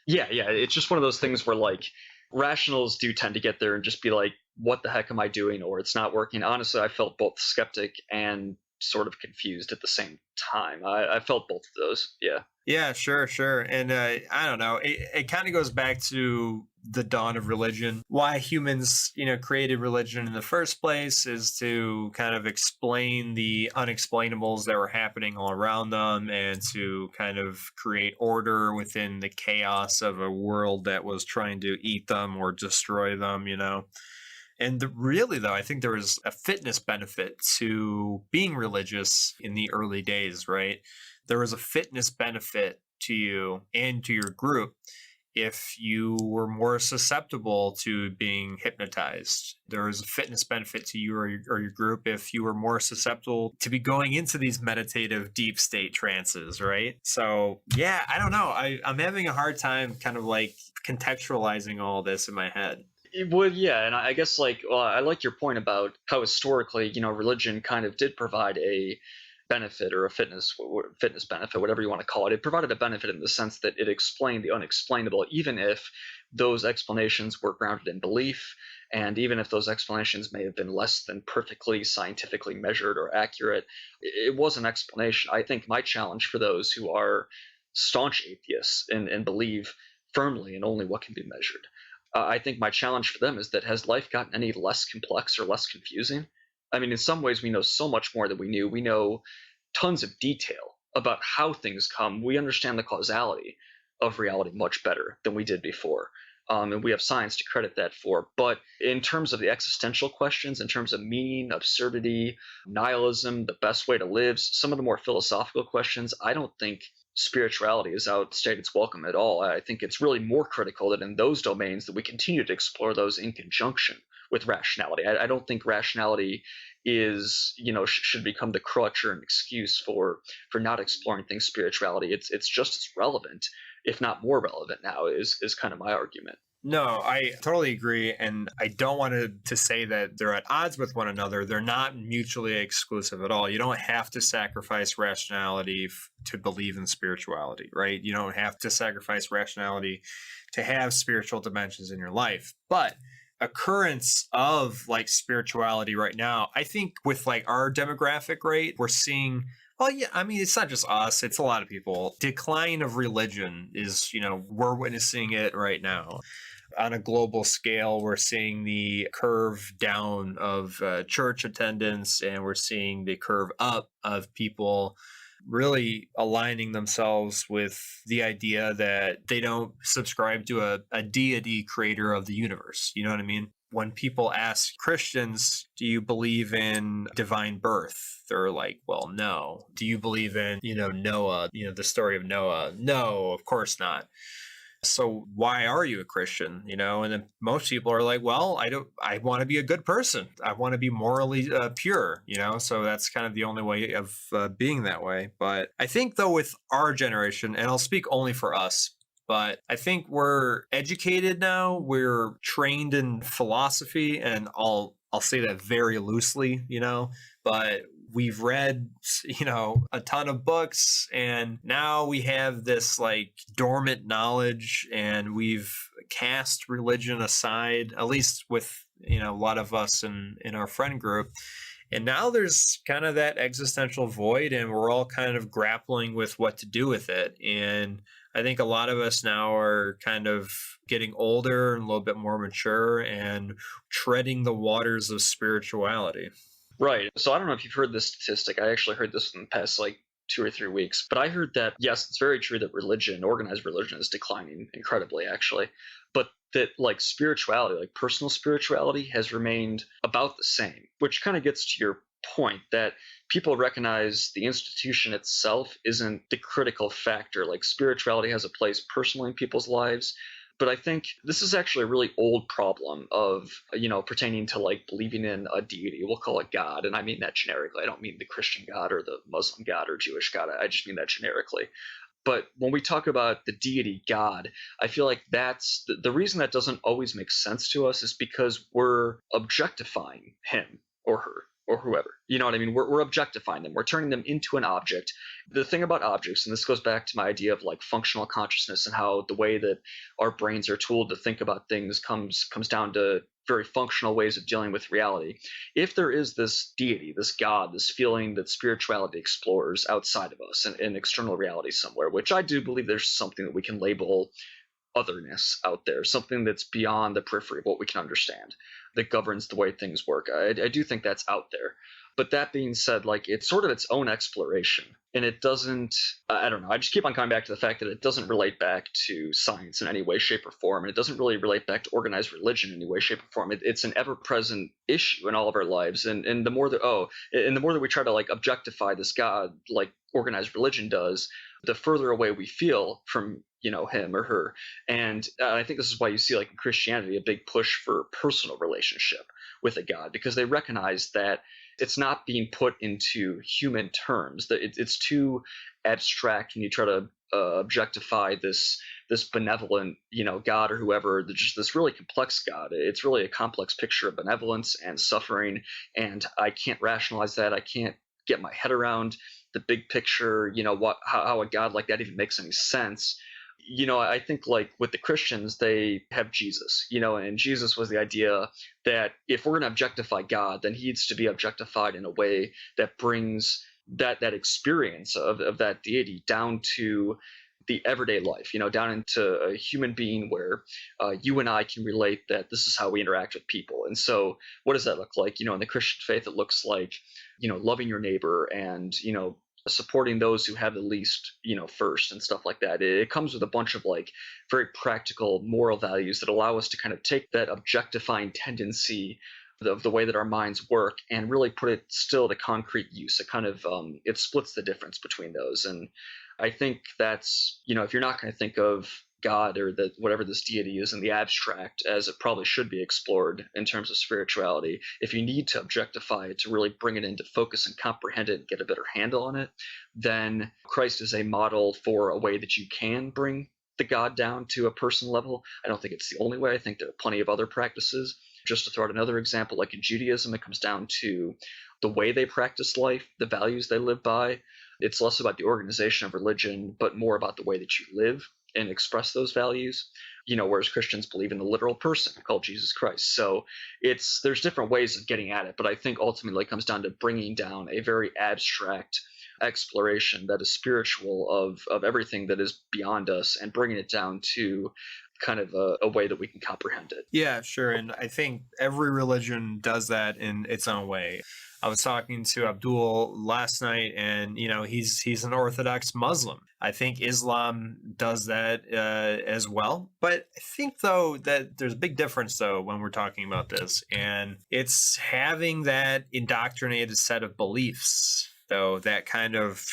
yeah, it's just one of those things where like rationals do tend to get there and just be like, what the heck am I doing? Or it's not working. Honestly, I felt both skeptic and sort of confused at the same time. I felt both of those. Yeah. Yeah, sure. And I don't know. It kind of goes back to the dawn of religion. Why humans, created religion in the first place is to kind of explain the unexplainables that were happening all around them and to kind of create order within the chaos of a world that was trying to eat them or destroy them, And really, though, I think there was a fitness benefit to being religious in the early days, right? There was a fitness benefit to you and to your group if you were more susceptible to being hypnotized. There was a fitness benefit to you or your group if you were more susceptible to be going into these meditative deep state trances, right? So, yeah, I don't know. I'm having a hard time kind of like contextualizing all this in my head. It would, yeah, and I guess I like your point about how historically, religion kind of did provide a benefit or a fitness benefit, whatever you want to call it. It provided a benefit in the sense that it explained the unexplainable, even if those explanations were grounded in belief, and even if those explanations may have been less than perfectly scientifically measured or accurate, it was an explanation. I think my challenge for those who are staunch atheists and believe firmly in only what can be measured, I think my challenge for them is that has life gotten any less complex or less confusing? I mean, in some ways, we know so much more than we knew. We know tons of detail about how things come. We understand the causality of reality much better than we did before. And we have science to credit that for. But in terms of the existential questions, in terms of meaning, absurdity, nihilism, the best way to live, some of the more philosophical questions, I don't think spirituality has outstayed its welcome at all. I think it's really more critical that in those domains that we continue to explore those in conjunction with rationality. I don't think rationality is, should become the crutch or an excuse for not exploring things spirituality. It's just as relevant, if not more relevant now, is kind of my argument. No, I totally agree. And I don't want to say that they're at odds with one another. They're not mutually exclusive at all. You don't have to sacrifice rationality to believe in spirituality, right? You don't have to sacrifice rationality to have spiritual dimensions in your life. But occurrence of like spirituality right now, I think with like our demographic rate, we're seeing, well, yeah, I mean, it's not just us, it's a lot of people. Decline of religion is, we're witnessing it right now. On a global scale, we're seeing the curve down of church attendance, and we're seeing the curve up of people really aligning themselves with the idea that they don't subscribe to a deity creator of the universe. You know what I mean? When people ask Christians, do you believe in divine birth? They're like, well, no. Do you believe in, Noah, the story of Noah? No, of course not. So why are you a Christian? And then most people are like, well, I want to be a good person. I want to be morally pure, so that's kind of the only way of being that way. But I think though with our generation, and I'll speak only for us, but I think we're educated now. We're trained in philosophy, and I'll say that very loosely, but we've read, a ton of books, and now we have this like dormant knowledge, and we've cast religion aside, at least with, a lot of us in our friend group. And now there's kind of that existential void, and we're all kind of grappling with what to do with it. And I think a lot of us now are kind of getting older and a little bit more mature and treading the waters of spirituality. Right. So I don't know if you've heard this statistic. I actually heard this in the past like 2 or 3 weeks. But I heard that, yes, it's very true that religion, organized religion, is declining incredibly, actually. But that like spirituality, like personal spirituality, has remained about the same, which kind of gets to your point that people recognize the institution itself isn't the critical factor. Like spirituality has a place personally in people's lives, but I think this is actually a really old problem of, pertaining to like believing in a deity. We'll call it God. And I mean that generically. I don't mean the Christian God or the Muslim God or Jewish God. I just mean that generically. But when we talk about the deity God, I feel like that's the reason that doesn't always make sense to us is because we're objectifying him or her or whoever. You know what I mean? We're objectifying them. We're turning them into an object. The thing about objects, and this goes back to my idea of like functional consciousness and how the way that our brains are tooled to think about things comes down to very functional ways of dealing with reality. If there is this deity, this God, this feeling that spirituality explores outside of us in external reality somewhere, which I do believe there's something that we can label otherness out there, something that's beyond the periphery of what we can understand, that governs the way things work. I do think that's out there. But that being said, like it's sort of its own exploration. And it doesn't, I don't know, I just keep on coming back to the fact that it doesn't relate back to science in any way, shape, or form. And it doesn't really relate back to organized religion in any way, shape, or form. It's an ever-present issue in all of our lives. And the more that we try to like objectify this God, like organized religion does, the further away we feel from him or her. And I think this is why you see like in Christianity a big push for personal relationship with a God, because they recognize that it's not being put into human terms, that it's too abstract when you try to objectify this benevolent God or whoever, just this really complex God. It's really a complex picture of benevolence and suffering, and I can't rationalize that. I can't get my head around the big picture, how a God like that even makes any sense. I think like with the Christians, they have Jesus, and Jesus was the idea that if we're going to objectify God, then he needs to be objectified in a way that brings that experience of that deity down to the everyday life, down into a human being where you and I can relate that this is how we interact with people. And so what does that look like? In the Christian faith, it looks like, loving your neighbor and, supporting those who have the least, first and stuff like that. It comes with a bunch of like very practical moral values that allow us to kind of take that objectifying tendency of the way that our minds work and really put it still to concrete use. It kind of it splits the difference between those. And I think that's, if you're not going to think of God or that whatever this deity is in the abstract, as it probably should be explored in terms of spirituality, if you need to objectify it to really bring it into focus and comprehend it and get a better handle on it, then Christ is a model for a way that you can bring the God down to a personal level. I don't think it's the only way. I think there are plenty of other practices. Just to throw out another example, like in Judaism, it comes down to the way they practice life, the values they live by. It's less about the organization of religion, but more about the way that you live and express those values, whereas Christians believe in the literal person called Jesus Christ. So there's different ways of getting at it, but I think ultimately it comes down to bringing down a very abstract exploration that is spiritual of everything that is beyond us and bringing it down to kind of a way that we can comprehend it. Yeah, sure. And I think every religion does that in its own way. I was talking to Abdul last night, and he's an Orthodox Muslim. I think Islam does that as well. But I think though that there's a big difference though when we're talking about this, and it's having that indoctrinated set of beliefs. Though that kind of,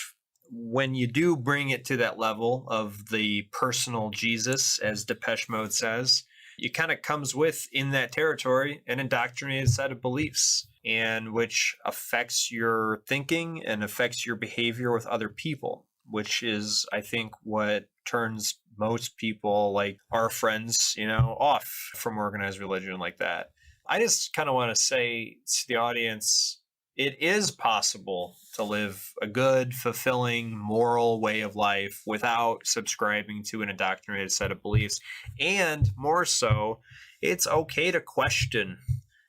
when you do bring it to that level of the personal Jesus, as Depeche Mode says, it kind of comes with, in that territory, an indoctrinated set of beliefs, and which affects your thinking and affects your behavior with other people, which is, I think, what turns most people, like our friends, off from organized religion like that. I just kind of want to say to the audience, it is possible to live a good, fulfilling, moral way of life without subscribing to an indoctrinated set of beliefs. And more so, it's okay to question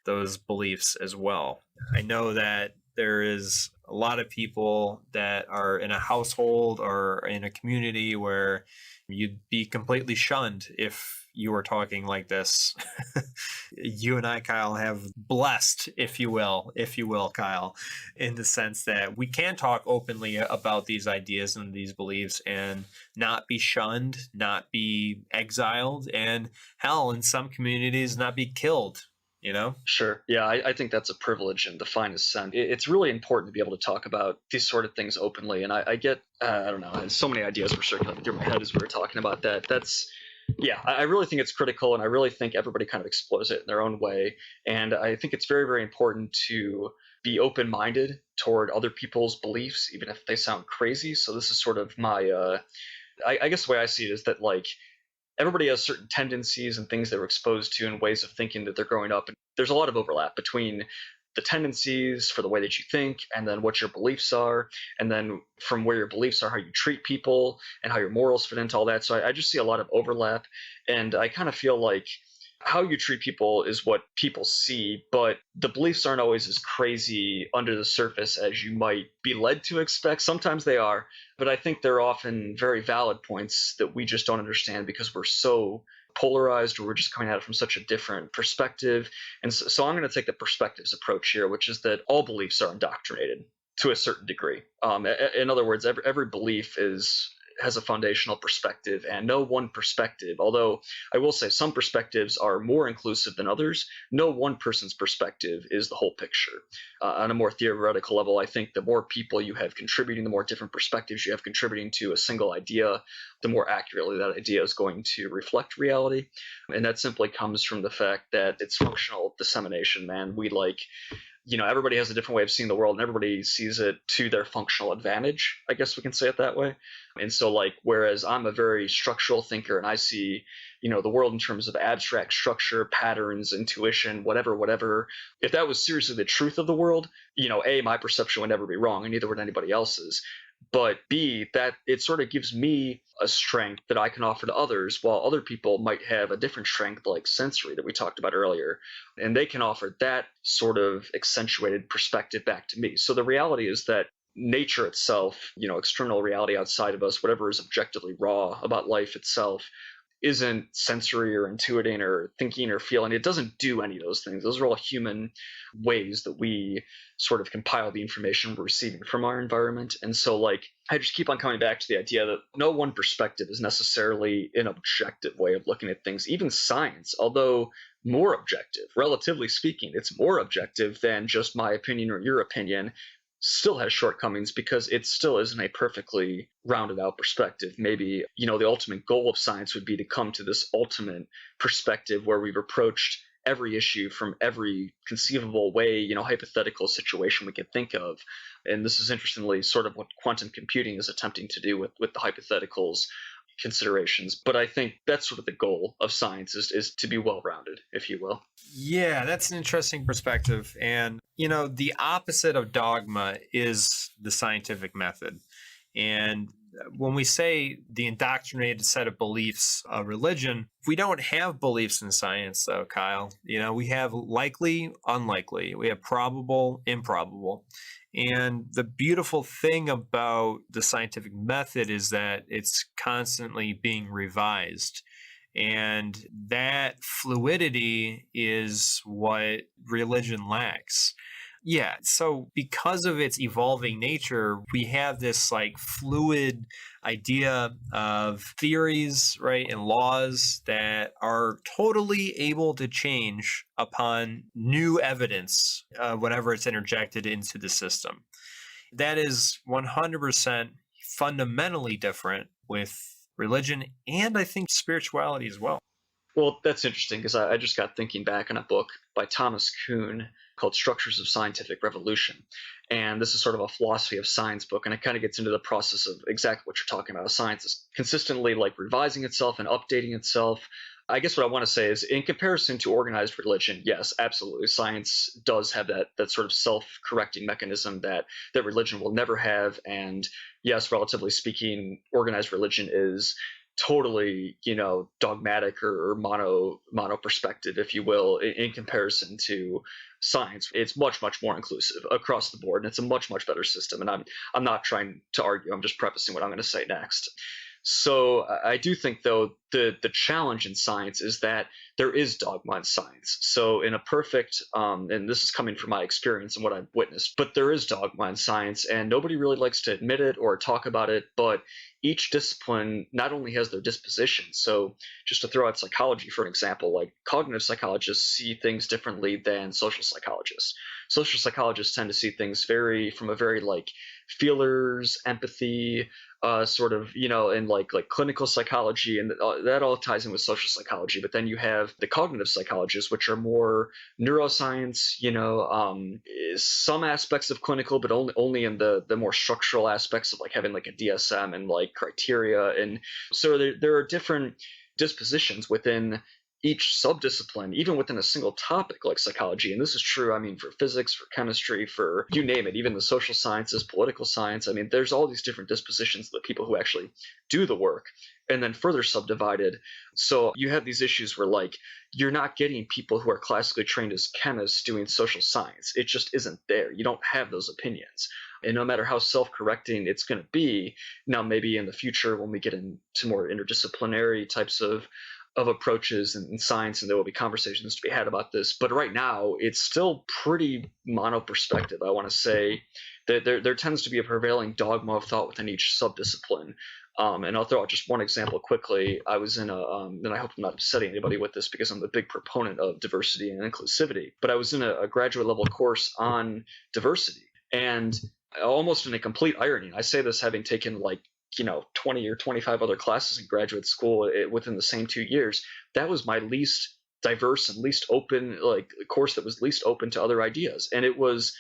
those beliefs as well. I know that there is a lot of people that are in a household or in a community where you'd be completely shunned if you were talking like this. You and I, Kyle, have blessed, if you will, Kyle, in the sense that we can talk openly about these ideas and these beliefs and not be shunned, not be exiled, and hell, in some communities, not be killed, you know? Sure. Yeah, I think that's a privilege in the finest sense. It's really important to be able to talk about these sort of things openly. And I get, I don't know, so many ideas were circulating through my head as we were talking about that. Yeah, I really think it's critical, and I really think everybody kind of explores it in their own way. And I think it's very, very important to be open minded toward other people's beliefs, even if they sound crazy. So this is sort of my, I guess the way I see it is that, like, everybody has certain tendencies and things they were exposed to and ways of thinking that they're growing up. And there's a lot of overlap between the tendencies for the way that you think and then what your beliefs are. And then from where your beliefs are, how you treat people and how your morals fit into all that. So I just see a lot of overlap. And I kind of feel like how you treat people is what people see, but the beliefs aren't always as crazy under the surface as you might be led to expect. Sometimes they are, but I think they're often very valid points that we just don't understand because we're so polarized, or we're just coming at it from such a different perspective. And so I'm going to take the perspectives approach here, which is that all beliefs are indoctrinated to a certain degree. In other words, every belief has a foundational perspective, and no one perspective, although I will say some perspectives are more inclusive than others, no one person's perspective is the whole picture. On a more theoretical level, I think the more people you have contributing, the more different perspectives you have contributing to a single idea, the more accurately that idea is going to reflect reality. And that simply comes from the fact that it's functional dissemination, man. Everybody has a different way of seeing the world, and everybody sees it to their functional advantage. I guess we can say it that way. And so, like, whereas I'm a very structural thinker and I see, the world in terms of abstract structure, patterns, intuition, whatever. If that was seriously the truth of the world, A, my perception would never be wrong, and neither would anybody else's. But B, that it sort of gives me a strength that I can offer to others, while other people might have a different strength, like sensory that we talked about earlier, and they can offer that sort of accentuated perspective back to me. So the reality is that nature itself, external reality outside of us, whatever is objectively raw about life itself, isn't sensory or intuiting or thinking or feeling. It doesn't do any of those things. Those are all human ways that we sort of compile the information we're receiving from our environment. And so, like, I just keep on coming back to the idea that no one perspective is necessarily an objective way of looking at things. Even science, although more objective, relatively speaking, it's more objective than just my opinion or your opinion, still has shortcomings because it still isn't a perfectly rounded out perspective. Maybe, the ultimate goal of science would be to come to this ultimate perspective where we've approached every issue from every conceivable way, hypothetical situation we could think of. And this is interestingly sort of what quantum computing is attempting to do with the hypotheticals considerations. But I think that's sort of the goal of science is to be well-rounded, if you will. Yeah, that's an interesting perspective. And, the opposite of dogma is the scientific method. And when we say the indoctrinated set of beliefs of religion, we don't have beliefs in science, though, Kyle. We have likely, unlikely. We have probable, improbable. And the beautiful thing about the scientific method is that it's constantly being revised. And that fluidity is what religion lacks. Yeah. So because of its evolving nature, we have this like fluid idea of theories, right, and laws that are totally able to change upon new evidence whenever it's interjected into the system. That is 100% fundamentally different with religion and I think spirituality as well. Well, that's interesting because I just got thinking back on a book by Thomas Kuhn called Structures of Scientific Revolution. And this is sort of a philosophy of science book, and it kind of gets into the process of exactly what you're talking about. Science is consistently like revising itself and updating itself. I guess what I want to say is, in comparison to organized religion, yes, absolutely. Science does have that sort of self-correcting mechanism that religion will never have. And yes, relatively speaking, organized religion is totally, dogmatic or mono perspective, if you will, in comparison to science. It's much, much more inclusive across the board, and it's a much, much better system. And I'm not trying to argue. I'm just prefacing what I'm going to say next. So I do think, though, the challenge in science is that there is dogma in science. So in a perfect, and this is coming from my experience and what I've witnessed, but there is dogma in science, and nobody really likes to admit it or talk about it. But each discipline not only has their disposition. So just to throw out psychology for an example, like cognitive psychologists see things differently than social psychologists. Social psychologists tend to see things from a very like feelers, empathy, sort of, and like clinical psychology, and that all ties in with social psychology. But then you have the cognitive psychologists, which are more neuroscience, some aspects of clinical, but only in the more structural aspects of like having like a DSM and like criteria. And so there are different dispositions within each subdiscipline, even within a single topic like psychology. And this is true, I mean, for physics, for chemistry, for you name it, even the social sciences, political science. I mean, there's all these different dispositions of the people who actually do the work, and then further subdivided. So you have these issues where like you're not getting people who are classically trained as chemists doing social science. It just isn't there. You don't have those opinions. And no matter how self-correcting it's going to be, now maybe in the future when we get into more interdisciplinary types of approaches in science, and there will be conversations to be had about this. But right now, it's still pretty mono perspective. I want to say that there tends to be a prevailing dogma of thought within each subdiscipline. And I'll throw out just one example quickly. I was in and I hope I'm not upsetting anybody with this because I'm a big proponent of diversity and inclusivity, but I was in a graduate level course on diversity. And almost in a complete irony, I say this having taken like 20 or 25 other classes in graduate school within the same 2 years, that was my least diverse and least open, like course that was least open to other ideas. And it was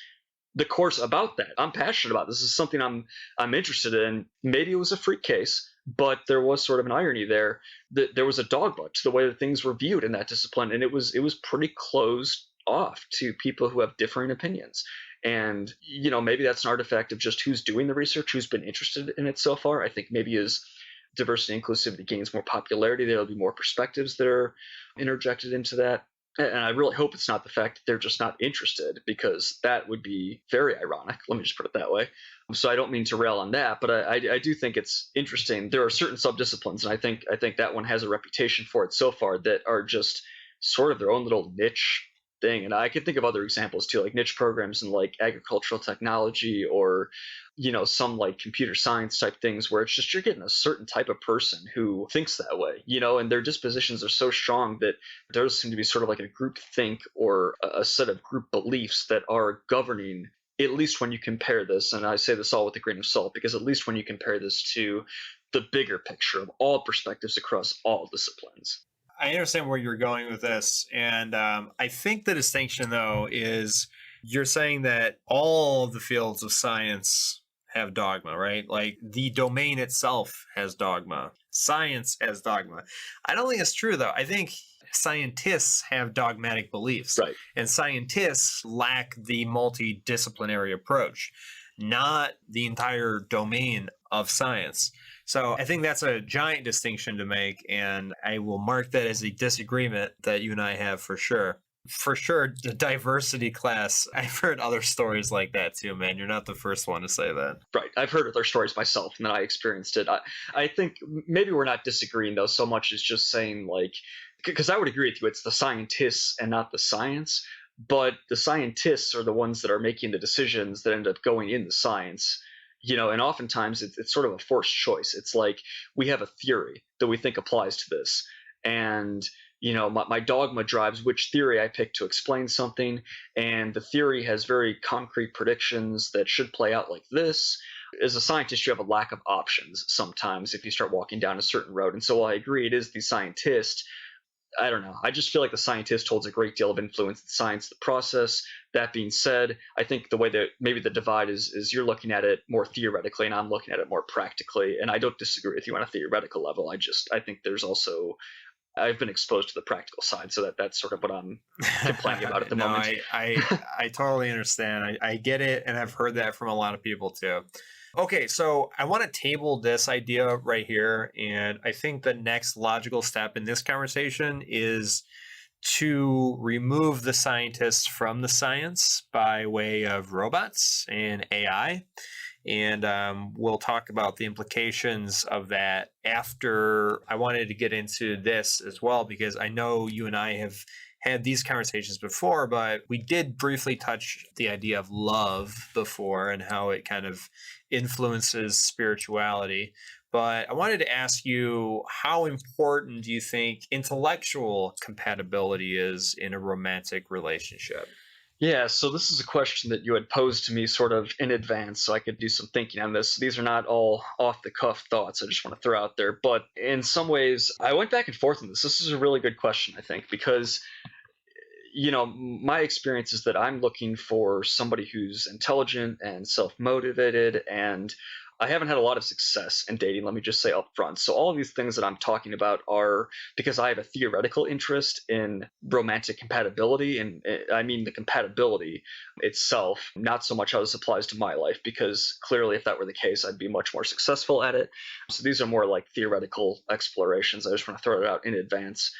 the course about that. I'm passionate about this. Is something I'm interested in. Maybe it was a freak case, but there was sort of an irony there that there was a dogma to the way that things were viewed in that discipline, and it was pretty closed off to people who have differing opinions. And, maybe that's an artifact of just who's doing the research, who's been interested in it so far. I think maybe as diversity and inclusivity gains more popularity, there'll be more perspectives that are interjected into that. And I really hope it's not the fact that they're just not interested, because that would be very ironic. Let me just put it that way. So I don't mean to rail on that, but I do think it's interesting. There are certain subdisciplines, and I think that one has a reputation for it so far, that are just sort of their own little niche thing. And I could think of other examples too, like niche programs in like agricultural technology, or some like computer science type things, where it's just you're getting a certain type of person who thinks that way, and their dispositions are so strong that there does seem to be sort of like a group think or a set of group beliefs that are governing, at least when you compare this. And I say this all with a grain of salt, because at least when you compare this to the bigger picture of all perspectives across all disciplines. I understand where you're going with this. And I think the distinction, though, is you're saying that all of the fields of science have dogma, right? Like the domain itself has dogma. Science has dogma. I don't think it's true, though. I think scientists have dogmatic beliefs. Right. And scientists lack the multidisciplinary approach, not the entire domain of science. So I think that's a giant distinction to make, and I will mark that as a disagreement that you and I have for sure. For sure, the diversity class, I've heard other stories like that too, man. You're not the first one to say that. Right. I've heard other stories myself, and then I experienced it. I think maybe we're not disagreeing, though, so much as just saying, like, because I would agree with you, it's the scientists and not the science, but the scientists are the ones that are making the decisions that end up going in the science. And oftentimes it's sort of a forced choice. It's like we have a theory that we think applies to this. And, my dogma drives which theory I pick to explain something. And the theory has very concrete predictions that should play out like this. As a scientist, you have a lack of options sometimes if you start walking down a certain road. And so while I agree it is the scientist, I don't know. I just feel like the scientist holds a great deal of influence in science, the process. That being said, I think the way that maybe the divide is you're looking at it more theoretically and I'm looking at it more practically. And I don't disagree with you on a theoretical level. I think there's also, I've been exposed to the practical side, so that's sort of what I'm complaining about at the moment. I totally understand. I get it, and I've heard that from a lot of people too. Okay, so I want to table this idea right here. And I think the next logical step in this conversation is to remove the scientists from the science by way of robots and AI. And we'll talk about the implications of that after. I wanted to get into this as well because I know you and I have had these conversations before, but we did briefly touch the idea of love before and how it kind of influences spirituality. But I wanted to ask you, how important do you think intellectual compatibility is in a romantic relationship? Yeah, so this is a question that you had posed to me sort of in advance, so I could do some thinking on this. These are not all off the cuff thoughts I just want to throw out there. But in some ways, I went back and forth on this. This is a really good question, I think, because my experience is that I'm looking for somebody who's intelligent and self-motivated, and I haven't had a lot of success in dating, let me just say up front. So all of these things that I'm talking about are because I have a theoretical interest in romantic compatibility, and I mean the compatibility itself, not so much how this applies to my life, because clearly if that were the case, I'd be much more successful at it. So these are more like theoretical explorations. I just want to throw it out in advance.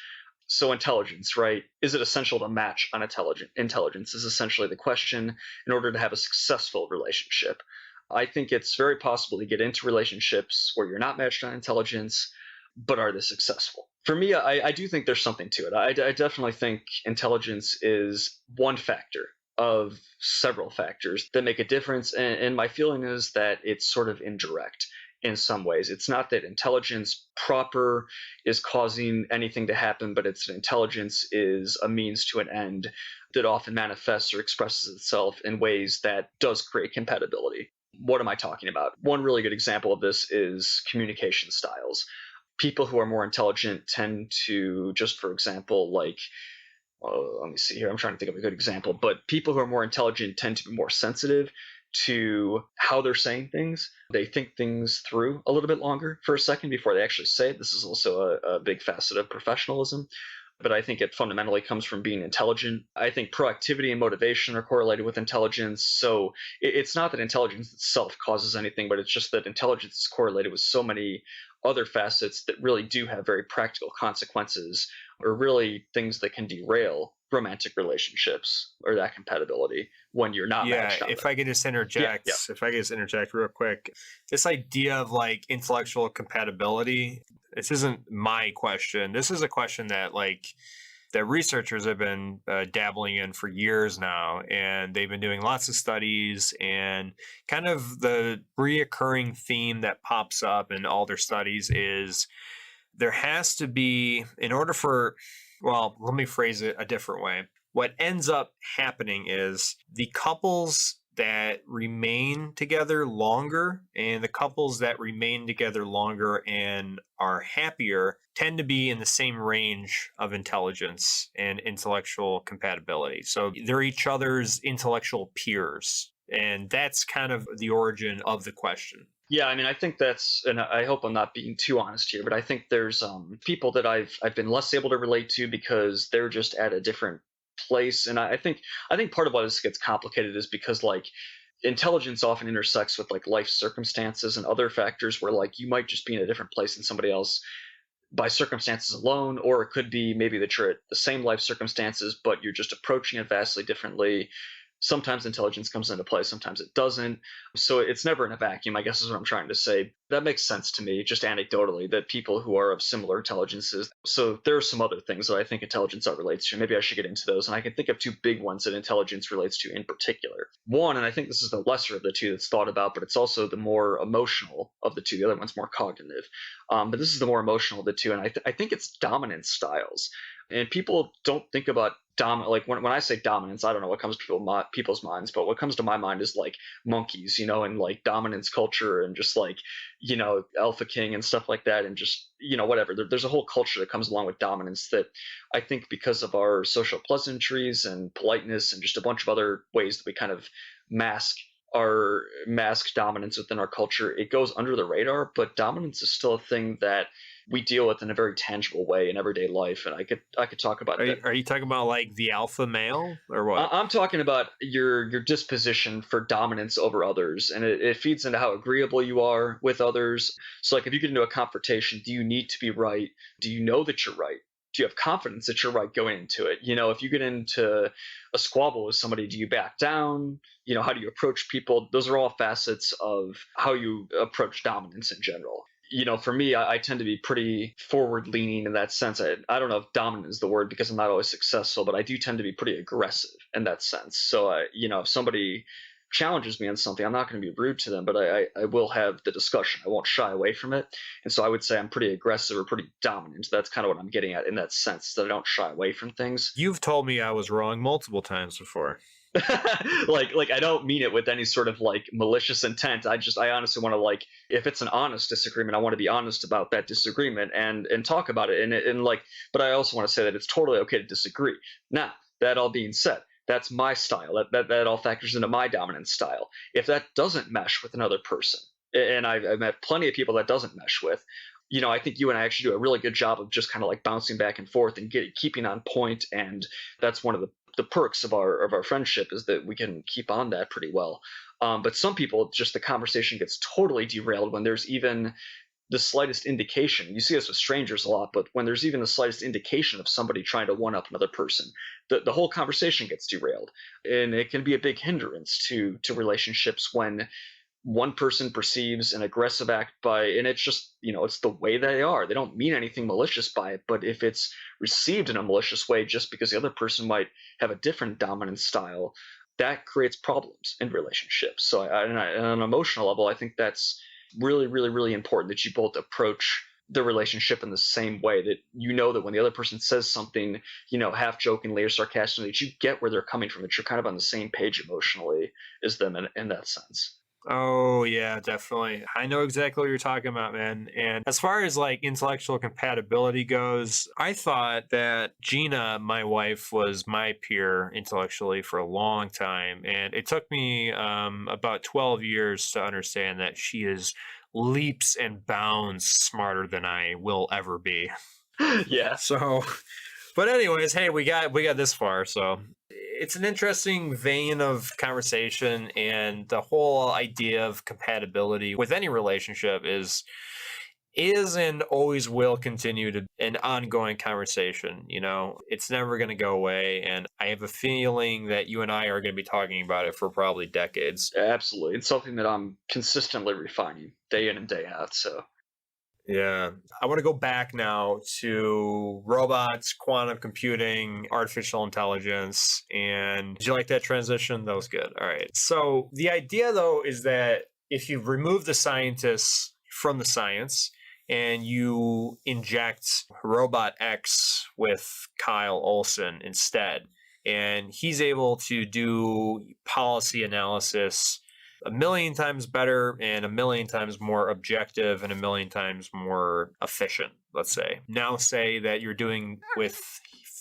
So intelligence, right? Is it essential to match on intelligence is essentially the question in order to have a successful relationship. I think it's very possible to get into relationships where you're not matched on intelligence, but are they successful? For me, I do think there's something to it. I definitely think intelligence is one factor of several factors that make a difference. And my feeling is that it's sort of indirect in some ways. It's not that intelligence proper is causing anything to happen, but it's that intelligence is a means to an end that often manifests or expresses itself in ways that does create compatibility. What am I talking about? One really good example of this is communication styles. People who are more intelligent tend to, just for example, let me see here, I'm trying to think of a good example, but people who are more intelligent tend to be more sensitive to how they're saying things. They think things through a little bit longer for a second before they actually say it. This is also a big facet of professionalism, but I think it fundamentally comes from being intelligent. I think proactivity and motivation are correlated with intelligence. So it's not that intelligence itself causes anything, but it's just that intelligence is correlated with so many other facets that really do have very practical consequences, or really things that can derail romantic relationships or that compatibility when you're not Yeah, matched on if them. I could just Yeah, interject, yeah. if I could just interject real quick, this idea of like intellectual compatibility, this isn't my question. This is a question that that researchers have been dabbling in for years now, and they've been doing lots of studies. And kind of the reoccurring theme that pops up in all their studies is there has to be, in order for, well, let me phrase it a different way. What ends up happening is the couples that remain together longer and the couples that remain together longer and are happier tend to be in the same range of intelligence and intellectual compatibility. So they're each other's intellectual peers. And that's kind of the origin of the question. Yeah, I mean, I think that's, and I hope I'm not being too honest here, but I think there's people that I've been less able to relate to because they're just at a different place, and I think part of why this gets complicated is because intelligence often intersects with like life circumstances and other factors where like you might just be in a different place than somebody else by circumstances alone, or it could be maybe that you're at the same life circumstances, but you're just approaching it vastly differently. Sometimes intelligence comes into play, sometimes it doesn't. So it's never in a vacuum, I guess is what I'm trying to say. That makes sense to me, just anecdotally, that people who are of similar intelligences. So there are some other things that I think intelligence relates to. Maybe I should get into those. And I can think of two big ones that intelligence relates to in particular. One, and I think this is the lesser of the two that's thought about, but it's also the more emotional of the two. The other one's more cognitive. But this is the more emotional of the two. And I think it's dominance styles. And people don't think about like when I say dominance, I don't know what comes to people's minds, but what comes to my mind is like monkeys, and like dominance culture and just like, alpha king and stuff like that. And just, whatever. There's a whole culture that comes along with dominance that I think because of our social pleasantries and politeness and just a bunch of other ways that we kind of mask our masked dominance within our culture, it goes under the radar, but dominance is still a thing that we deal with in a very tangible way in everyday life. And I could talk about that. Are you talking about like the alpha male or what? I'm talking about your disposition for dominance over others, and it feeds into how agreeable you are with others. So, like, if you get into a confrontation, do you need to be right? Do you know that you're right? Do you have confidence that you're right going into it? If you get into a squabble with somebody, do you back down? How do you approach people? Those are all facets of how you approach dominance in general. For me, I tend to be pretty forward leaning in that sense. I don't know if dominant is the word because I'm not always successful, but I do tend to be pretty aggressive in that sense. So, if somebody challenges me on something, I'm not going to be rude to them, but I will have the discussion. I won't shy away from it. And so I would say I'm pretty aggressive or pretty dominant. That's kind of what I'm getting at in that sense, that I don't shy away from things. You've told me I was wrong multiple times before. like I don't mean it with any sort of like malicious intent. I honestly want to, like, if it's an honest disagreement, I want to be honest about that disagreement and talk about it. And like, but I also want to say that it's totally okay to disagree. Now, that all being said, that's my style. That all factors into my dominant style. If that doesn't mesh with another person, and I've met plenty of people that doesn't mesh with, I think you and I actually do a really good job of just kind of like bouncing back and forth and keeping on point. And that's one of the perks of our friendship, is that we can keep on that pretty well. But some people, just the conversation gets totally derailed when there's even the slightest indication. You see this with strangers a lot, but when there's even the slightest indication of somebody trying to one up another person, the whole conversation gets derailed. And it can be a big hindrance to relationships when one person perceives an aggressive act and it's just, it's the way they are. They don't mean anything malicious by it, but if it's received in a malicious way just because the other person might have a different dominant style, that creates problems in relationships. So on an emotional level, I think that's really, really, really important, that you both approach the relationship in the same way, that that when the other person says something, half jokingly or sarcastically, that you get where they're coming from, that you're kind of on the same page emotionally as them in that sense. Oh, yeah, definitely. I know exactly what you're talking about, man. And as far as like intellectual compatibility goes, I thought that Gina, my wife, was my peer intellectually for a long time. And it took me about 12 years to understand that she is leaps and bounds smarter than I will ever be. Yeah. So, but anyways, hey, we got this far, so it's an interesting vein of conversation, and the whole idea of compatibility with any relationship is and always will continue to an ongoing conversation. It's never going to go away, and I have a feeling that you and I are going to be talking about it for probably decades. Absolutely. It's something that I'm consistently refining day in and day out. So yeah. I want to go back now to robots, quantum computing, artificial intelligence. And did you like that transition? That was good. All right. So the idea, though, is that if you remove the scientists from the science and you inject Robot X with Kyle Olson instead, and he's able to do policy analysis a million times better and a million times more objective and a million times more efficient, let's say. Now say that you're doing with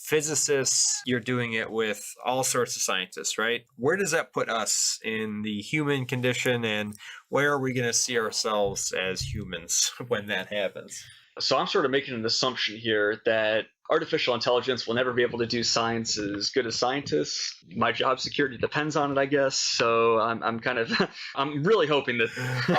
physicists, you're doing it with all sorts of scientists, right? Where does that put us in the human condition, and where are we going to see ourselves as humans when that happens? So I'm sort of making an assumption here that artificial intelligence will never be able to do science as good as scientists. My job security depends on it, I guess. So I'm kind of I'm really hoping that.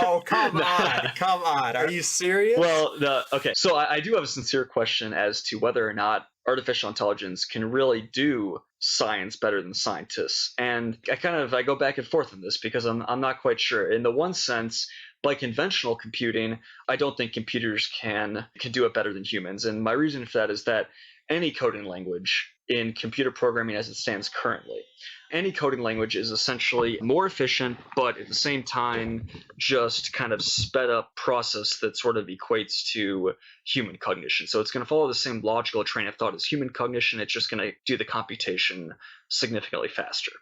Oh, come on! Are you serious? Well, okay. So I do have a sincere question as to whether or not artificial intelligence can really do science better than scientists, and I go back and forth on this because I'm not quite sure. In the one sense, by conventional computing, I don't think computers can do it better than humans. And my reason for that is that any coding language in computer programming as it stands currently, any coding language is essentially more efficient, but at the same time, just kind of sped up process that sort of equates to human cognition. So it's going to follow the same logical train of thought as human cognition. It's just going to do the computation significantly faster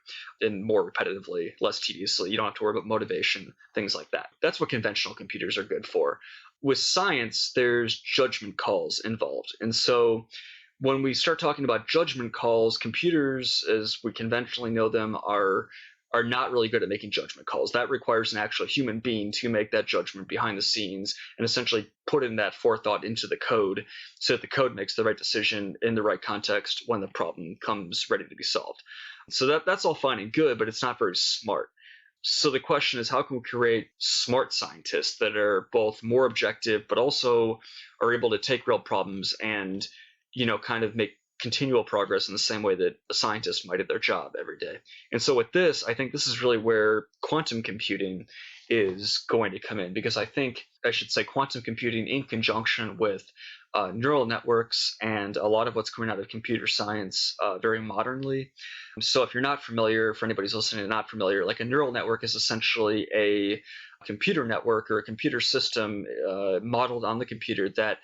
and more repetitively, less tediously. You don't have to worry about motivation, things like that. That's what conventional computers are good for. With science, there's judgment calls involved. And so when we start talking about judgment calls, computers, as we conventionally know them, are are not really good at making judgment calls. That requires an actual human being to make that judgment behind the scenes and essentially put in that forethought into the code so that the code makes the right decision in the right context when the problem comes ready to be solved. So that's all fine and good, but it's not very smart. So the question is, how can we create smart scientists that are both more objective, but also are able to take real problems and, kind of make continual progress in the same way that a scientist might at their job every day. And so with this, I think this is really where quantum computing is going to come in, because I should say quantum computing in conjunction with neural networks and a lot of what's coming out of computer science very modernly. So if you're not familiar, for anybody who's listening and not familiar, like a neural network is essentially a computer network or a computer system modeled on the computer that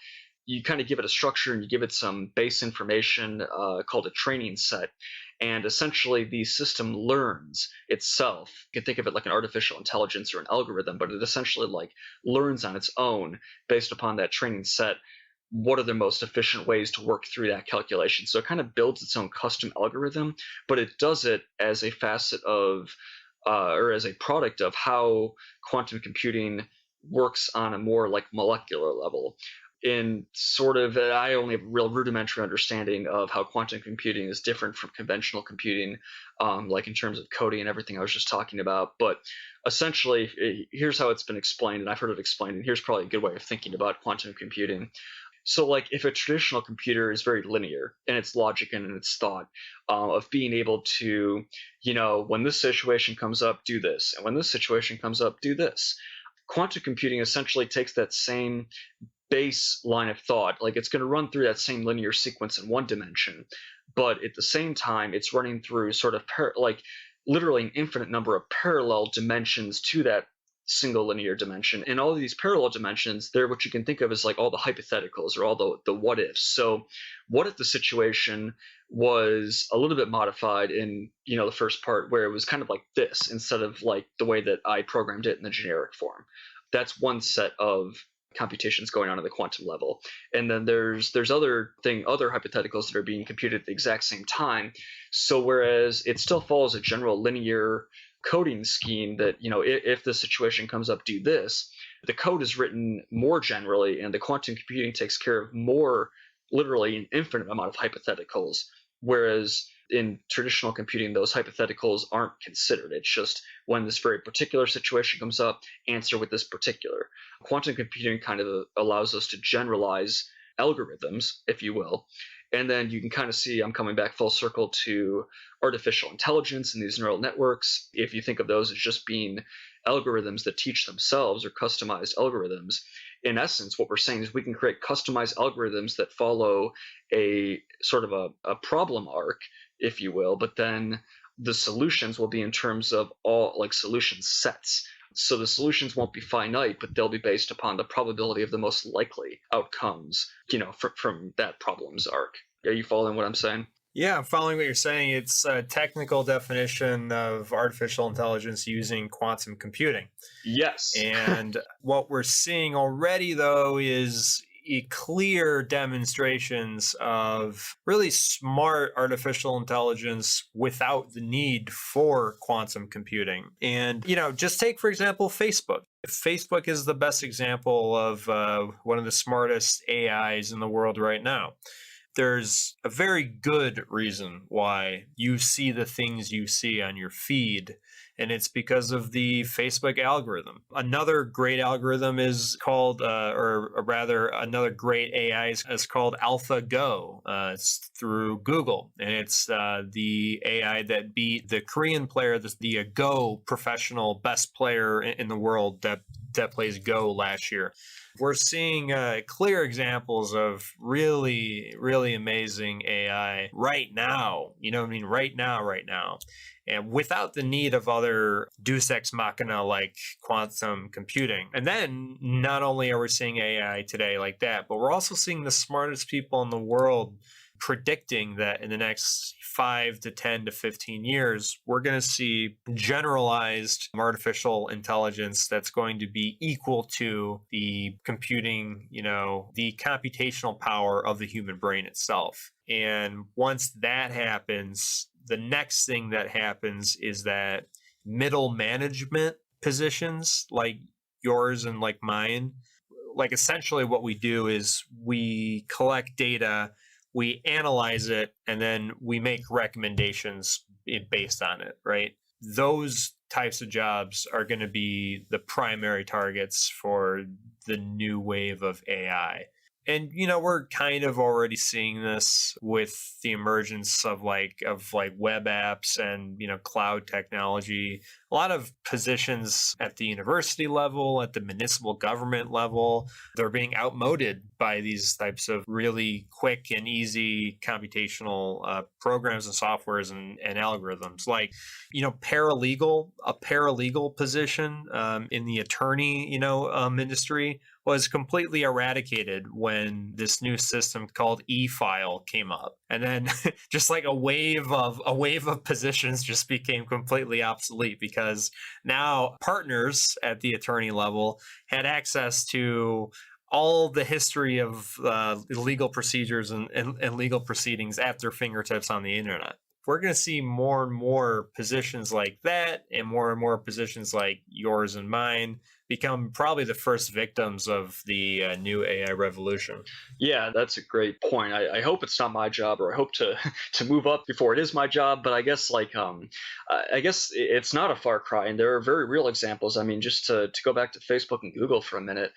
you kind of give it a structure and you give it some base information called a training set. And essentially the system learns itself. You can think of it like an artificial intelligence or an algorithm, but it essentially like learns on its own based upon that training set. What are the most efficient ways to work through that calculation? So it kind of builds its own custom algorithm, but it does it as a facet of or as a product of how quantum computing works on a more like molecular level. In sort of, I only have a real rudimentary understanding of how quantum computing is different from conventional computing, like in terms of coding and everything I was just talking about. But essentially, here's how it's been explained, and I've heard it explained, and here's probably a good way of thinking about quantum computing. So like if a traditional computer is very linear in its logic and in its thought of being able to, when this situation comes up, do this, and when this situation comes up, do this. Quantum computing essentially takes that same base line of thought, like it's going to run through that same linear sequence in one dimension, but at the same time, it's running through sort of like literally an infinite number of parallel dimensions to that single linear dimension. And all of these parallel dimensions, they're what you can think of as like all the hypotheticals or all the what ifs. So what if the situation was a little bit modified in, the first part where it was kind of like this instead of like the way that I programmed it in the generic form? That's one set of computations going on at the quantum level. And then there's other hypotheticals that are being computed at the exact same time. So whereas it still follows a general linear coding scheme that, if the situation comes up, do this, the code is written more generally, and the quantum computing takes care of more, literally an infinite amount of hypotheticals. Whereas in traditional computing, those hypotheticals aren't considered. It's just when this very particular situation comes up, answer with this particular. Quantum computing kind of allows us to generalize algorithms, if you will. And then you can kind of see I'm coming back full circle to artificial intelligence and these neural networks. If you think of those as just being algorithms that teach themselves or customized algorithms, in essence, what we're saying is we can create customized algorithms that follow a sort of a problem arc, if you will, but then the solutions will be in terms of all like solution sets. So the solutions won't be finite, but they'll be based upon the probability of the most likely outcomes, from that problem's arc. Are you following what I'm saying? Yeah, I'm following what you're saying. It's a technical definition of artificial intelligence using quantum computing. Yes. And what we're seeing already, though, is clear demonstrations of really smart artificial intelligence without the need for quantum computing. And, just take, for example, Facebook. Facebook is the best example of one of the smartest AIs in the world right now. There's a very good reason why you see the things you see on your feed, and it's because of the Facebook algorithm. Another great algorithm is called, or rather, another great AI is called AlphaGo. It's through Google, and it's the AI that beat the Korean player, the Go professional best player in the world that plays Go last year. We're seeing clear examples of really, really amazing AI right now. Right now. And without the need of other deus ex machina like quantum computing. And then not only are we seeing AI today like that, but we're also seeing the smartest people in the world predicting that in the next 5 to 10 to 15 years, we're going to see generalized artificial intelligence that's going to be equal to the computing, the computational power of the human brain itself. And once that happens, the next thing that happens is that middle management positions like yours and like mine. Like essentially what we do is we collect data, we analyze it, and then we make recommendations based on it, right? Those types of jobs are going to be the primary targets for the new wave of AI. And we're kind of already seeing this with the emergence of web apps and cloud technology. A lot of positions at the university level, at the municipal government level, they're being outmoded by these types of really quick and easy computational programs and softwares and algorithms. Like, a paralegal position in the attorney industry was completely eradicated when this new system called e-file came up. And then just like a wave of positions just became completely obsolete because now partners at the attorney level had access to all the history of legal procedures and legal proceedings at their fingertips on the internet. We're going to see more and more positions like that and more positions like yours and mine become probably the first victims of the new AI revolution. Yeah, that's a great point. I hope it's not my job, or I hope to to move up before it is my job. But I guess I guess it's not a far cry, and there are very real examples. I mean, just to go back to Facebook and Google for a minute.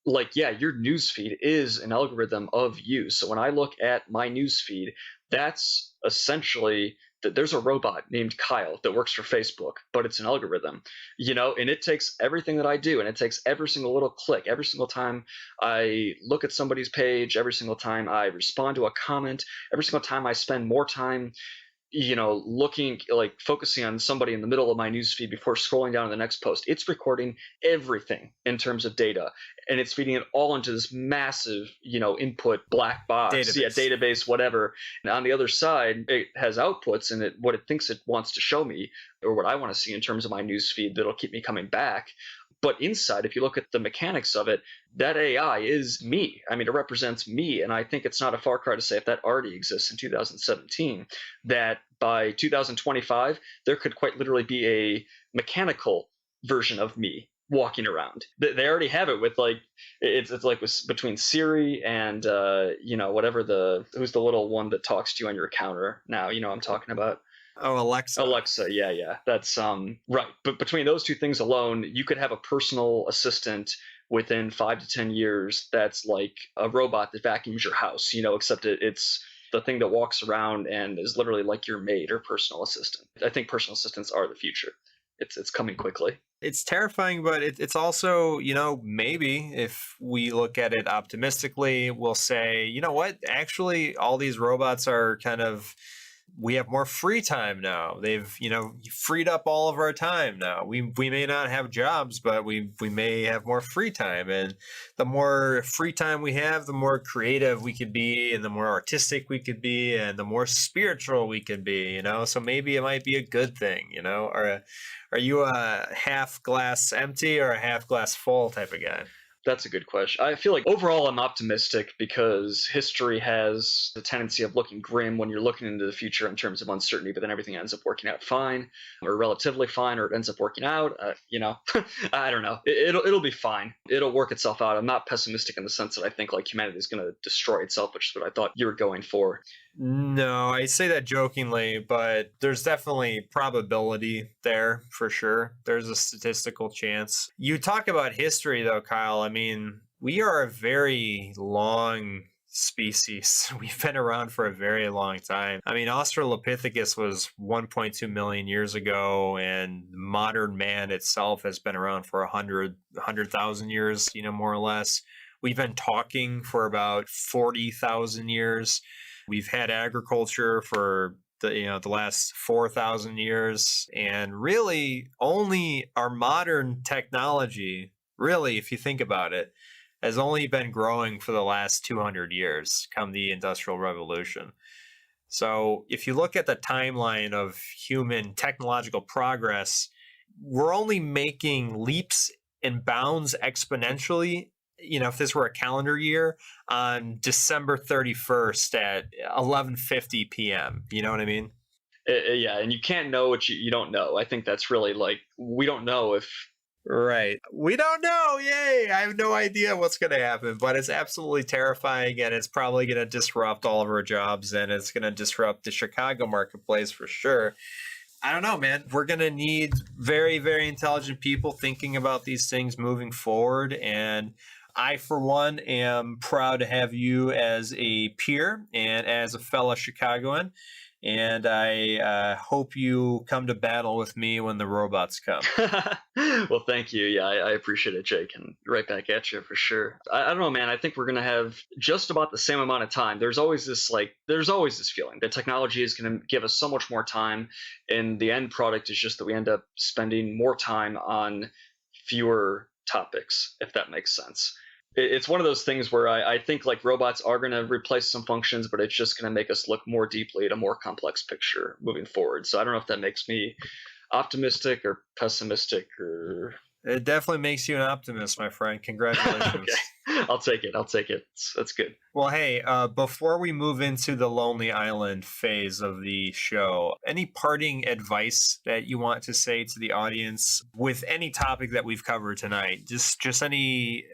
Like, yeah, your newsfeed is an algorithm of you. So when I look at my newsfeed, that's essentially that there's a robot named Kyle that works for Facebook, but it's an algorithm, and it takes everything that I do, and it takes every single little click, every single time I look at somebody's page, every single time I respond to a comment, every single time I spend more time looking, like focusing on somebody in the middle of my newsfeed before scrolling down to the next post. It's recording everything in terms of data, and it's feeding it all into this massive, input black box, database, whatever. And on the other side, it has outputs, and what it thinks it wants to show me, or what I want to see in terms of my newsfeed that'll keep me coming back. But inside, if you look at the mechanics of it, that AI is me. I mean, it represents me. And I think it's not a far cry to say, if that already exists in 2017, that by 2025, there could quite literally be a mechanical version of me walking around. They already have it with it's like between Siri and who's the little one that talks to you on your counter now. I'm talking about. Oh, Alexa. Alexa, yeah. That's right. But between those two things alone, you could have a personal assistant within 5 to 10 years that's like a robot that vacuums your house, except it's the thing that walks around and is literally like your maid or personal assistant. I think personal assistants are the future. It's coming quickly. It's terrifying, but it's also, maybe if we look at it optimistically, we'll say, you know what, actually, all these robots are we have more free time now. They've, freed up all of our time now. We may not have jobs, but we may have more free time. And the more free time we have, the more creative we could be, and the more artistic we could be, and the more spiritual we could be, So maybe it might be a good thing, Or are you a half glass empty or a half glass full type of guy? That's a good question. I feel like overall I'm optimistic because history has the tendency of looking grim when you're looking into the future in terms of uncertainty, but then everything ends up working out fine or relatively fine, or it ends up working out. I don't know. It'll be fine. It'll work itself out. I'm not pessimistic in the sense that I think like humanity is going to destroy itself, which is what I thought you were going for. No, I say that jokingly, but there's definitely probability there for sure. There's a statistical chance. You talk about history though, Kyle. I mean, we are a very long species. We've been around for a very long time. I mean, Australopithecus was 1.2 million years ago, and modern man itself has been around for 100,000 years, more or less. We've been talking for about 40,000 years. We've had agriculture for the last 4,000 years, and really only our modern technology, really, if you think about it, has only been growing for the last 200 years, come the Industrial Revolution. So if you look at the timeline of human technological progress, we're only making leaps and bounds exponentially. If this were a calendar year, on December 31st at 11:50 p.m. You know what I mean? Yeah, and you can't know what you don't know. I think that's really like, we don't know if Right. We don't know. Yay. I have no idea what's going to happen, but it's absolutely terrifying and it's probably going to disrupt all of our jobs and it's going to disrupt the Chicago marketplace for sure. I don't know, man. We're going to need very, very intelligent people thinking about these things moving forward. And I, for one, am proud to have you as a peer and as a fellow Chicagoan. And I hope you come to battle with me when the robots come. Well, thank you. Yeah, I appreciate it, Jake, and right back at you for sure. I don't know, man. I think we're gonna have just about the same amount of time. There's always this feeling that technology is gonna give us so much more time, and the end product is just that we end up spending more time on fewer topics, if that makes sense. It's one of those things where I think like robots are going to replace some functions, but it's just going to make us look more deeply at a more complex picture moving forward. So I don't know if that makes me optimistic or pessimistic or... It definitely makes you an optimist, my friend. Congratulations. Okay. I'll take it. That's good. Well, hey, before we move into the Lonely Island phase of the show, any parting advice that you want to say to the audience with any topic that we've covered tonight? Just any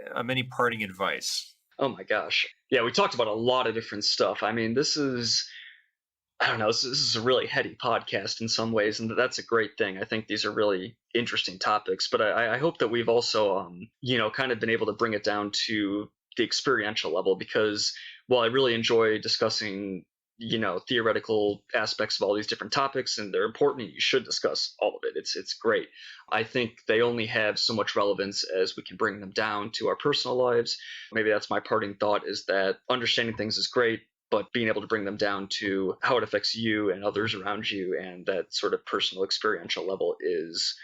parting advice. Oh my gosh. Yeah, we talked about a lot of different stuff. I mean, I don't know, this is a really heady podcast in some ways, and that's a great thing. I think these are really interesting topics, but I hope that we've also, kind of been able to bring it down to the experiential level, because while I really enjoy discussing, theoretical aspects of all these different topics, and they're important, you should discuss all of it. It's great. I think they only have so much relevance as we can bring them down to our personal lives. Maybe that's my parting thought, is that understanding things is great, but being able to bring them down to how it affects you and others around you, and that sort of personal experiential level is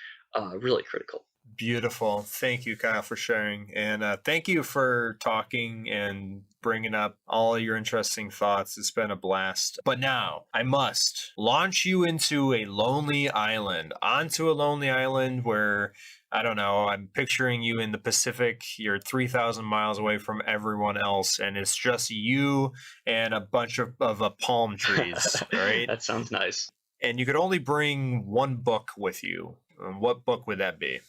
really critical. Beautiful. Thank you, Kyle, for sharing. And thank you for talking and bringing up all your interesting thoughts. It's been a blast. But now I must launch you into a lonely island, onto a lonely island where, I don't know, I'm picturing you in the Pacific. You're 3,000 miles away from everyone else, and it's just you and a bunch of palm trees, right? That sounds nice. And you could only bring one book with you. What book would that be?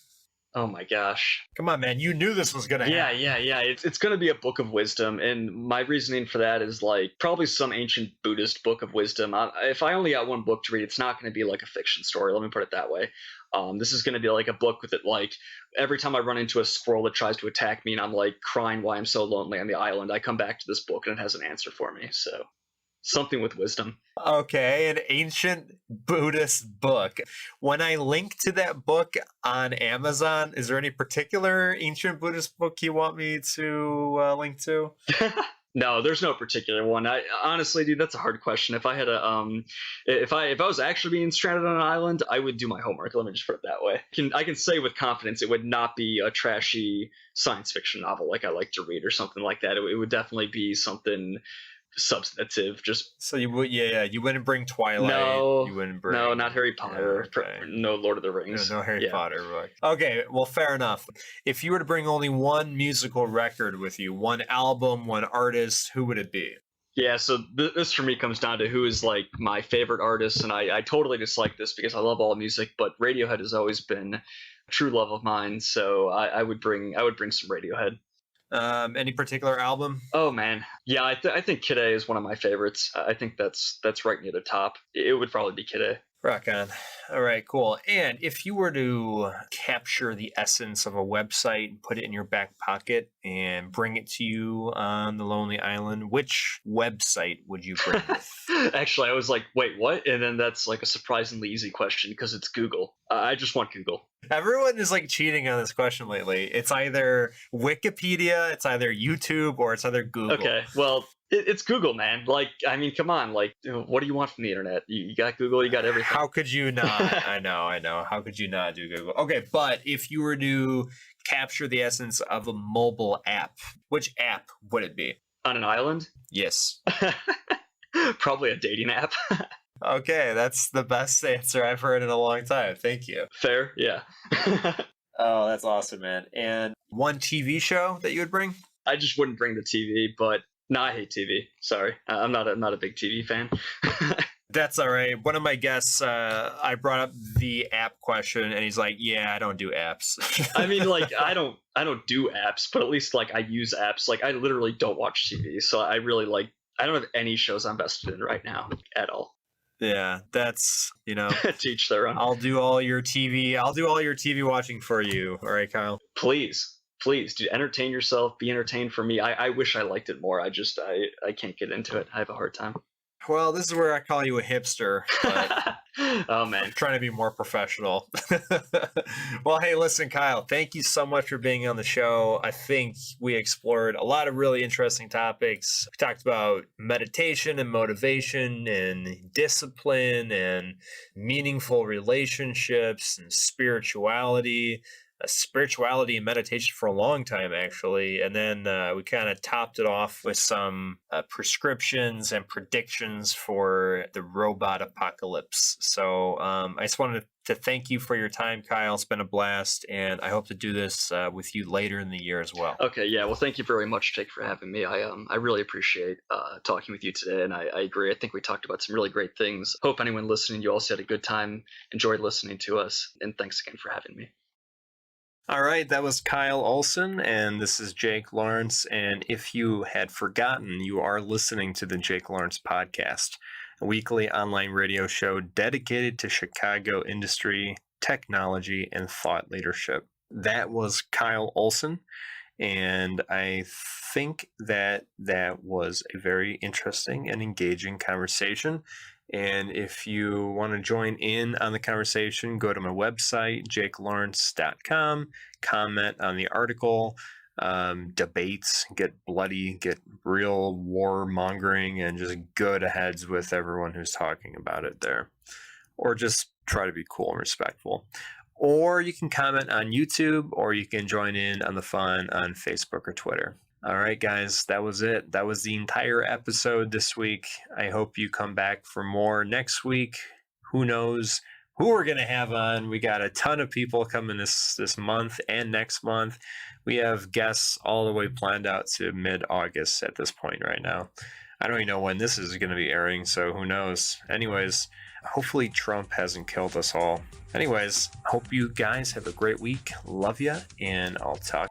Oh my gosh. Come on, man. You knew this was going to happen. Yeah. It's going to be a book of wisdom. And my reasoning for that is like probably some ancient Buddhist book of wisdom. If I only got one book to read, it's not going to be like a fiction story. Let me put it that way. This is going to be like a book with it. Like every time I run into a squirrel that tries to attack me and I'm like crying why I'm so lonely on the island, I come back to this book and it has an answer for me. So something with wisdom. Okay, an ancient Buddhist book. When I link to that book on Amazon, is there any particular ancient Buddhist book you want me to link to? No, there's no particular one. I honestly, dude, that's a hard question. If I had if I was actually being stranded on an island, I would do my homework. Let me just put it that way. I can say with confidence, it would not be a trashy science fiction novel like I like to read or something like that. It would definitely be something substantive. Just so you would, you wouldn't bring Twilight. No, you wouldn't bring. No, not Harry Potter. Yeah, okay. No Lord of the Rings. No Harry Potter. Okay, well, fair enough. If you were to bring only one musical record with you, one album, one artist, who would it be? Yeah, so this for me comes down to who is like my favorite artist, and I totally dislike this because I love all music, but Radiohead has always been a true love of mine. So I would bring some Radiohead. Any particular album? Oh man, yeah, I think Kid A is one of my favorites. I think that's right near the top. It would probably be Kid A. Rock on. All right, cool. And if you were to capture the essence of a website and put it in your back pocket and bring it to you on the Lonely Island, which website would you bring with? Actually, I was like, wait, what? And then that's like a surprisingly easy question because it's Google. I just want Google. Everyone is like cheating on this question lately. It's either Wikipedia, it's either YouTube, or it's either Google. Okay, well, it's Google, man. Like, I mean, come on. Like, what do you want from the internet? You got Google, you got everything. How could you not? I know. How could you not do Google? Okay, but if you were to capture the essence of a mobile app, which app would it be? On an island? Yes. Probably a dating app. Okay, that's the best answer I've heard in a long time. Thank you. Fair, yeah. Oh, that's awesome, man. And one TV show that you would bring? I just wouldn't bring the TV, but no, I hate TV. Sorry, I'm not a big TV fan. That's all right. One of my guests, I brought up the app question, and he's like, "Yeah, I don't do apps." I mean, like, I don't do apps, but at least like I use apps. Like, I literally don't watch TV, so I really like. I don't have any shows I'm vested in right now at all. Yeah, that's Teach their own. I'll do all your TV. I'll do all your TV watching for you. All right, Kyle. Please, do entertain yourself. Be entertained for me. I wish I liked it more. I can't get into it. I have a hard time. Well, this is where I call you a hipster. But Oh man, I'm trying to be more professional. Well, hey, listen, Kyle, thank you so much for being on the show. I think we explored a lot of really interesting topics. We talked about meditation and motivation and discipline and meaningful relationships and spirituality. Spirituality and meditation for a long time, actually. And then we kind of topped it off with some prescriptions and predictions for the robot apocalypse. So I just wanted to thank you for your time, Kyle. It's been a blast, and I hope to do this with you later in the year as well. Okay, yeah. Well, thank you very much, Jake, for having me. I really appreciate talking with you today, and I agree. I think we talked about some really great things. Hope anyone listening, you also had a good time, enjoyed listening to us, and thanks again for having me. All right, that was Kyle Olson, and this is Jake Lawrence. And if you had forgotten, you are listening to the Jake Lawrence Podcast, a weekly online radio show dedicated to Chicago industry, technology, and thought leadership. That was Kyle Olson, and I think that was a very interesting and engaging conversation. And if you want to join in on the conversation, go to my website, jakelawrence.com, comment on the article, debates, get bloody, get real warmongering, and just go to heads with everyone who's talking about it there. Or just try to be cool and respectful. Or you can comment on YouTube, or you can join in on the fun on Facebook or Twitter. All right, guys, that was it. That was the entire episode this week. I hope you come back for more next week. Who knows who we're going to have on? We got a ton of people coming this month and next month. We have guests all the way planned out to mid-August at this point right now. I don't even know when this is going to be airing, so who knows? Anyways, hopefully Trump hasn't killed us all. Anyways, hope you guys have a great week. Love ya, and I'll talk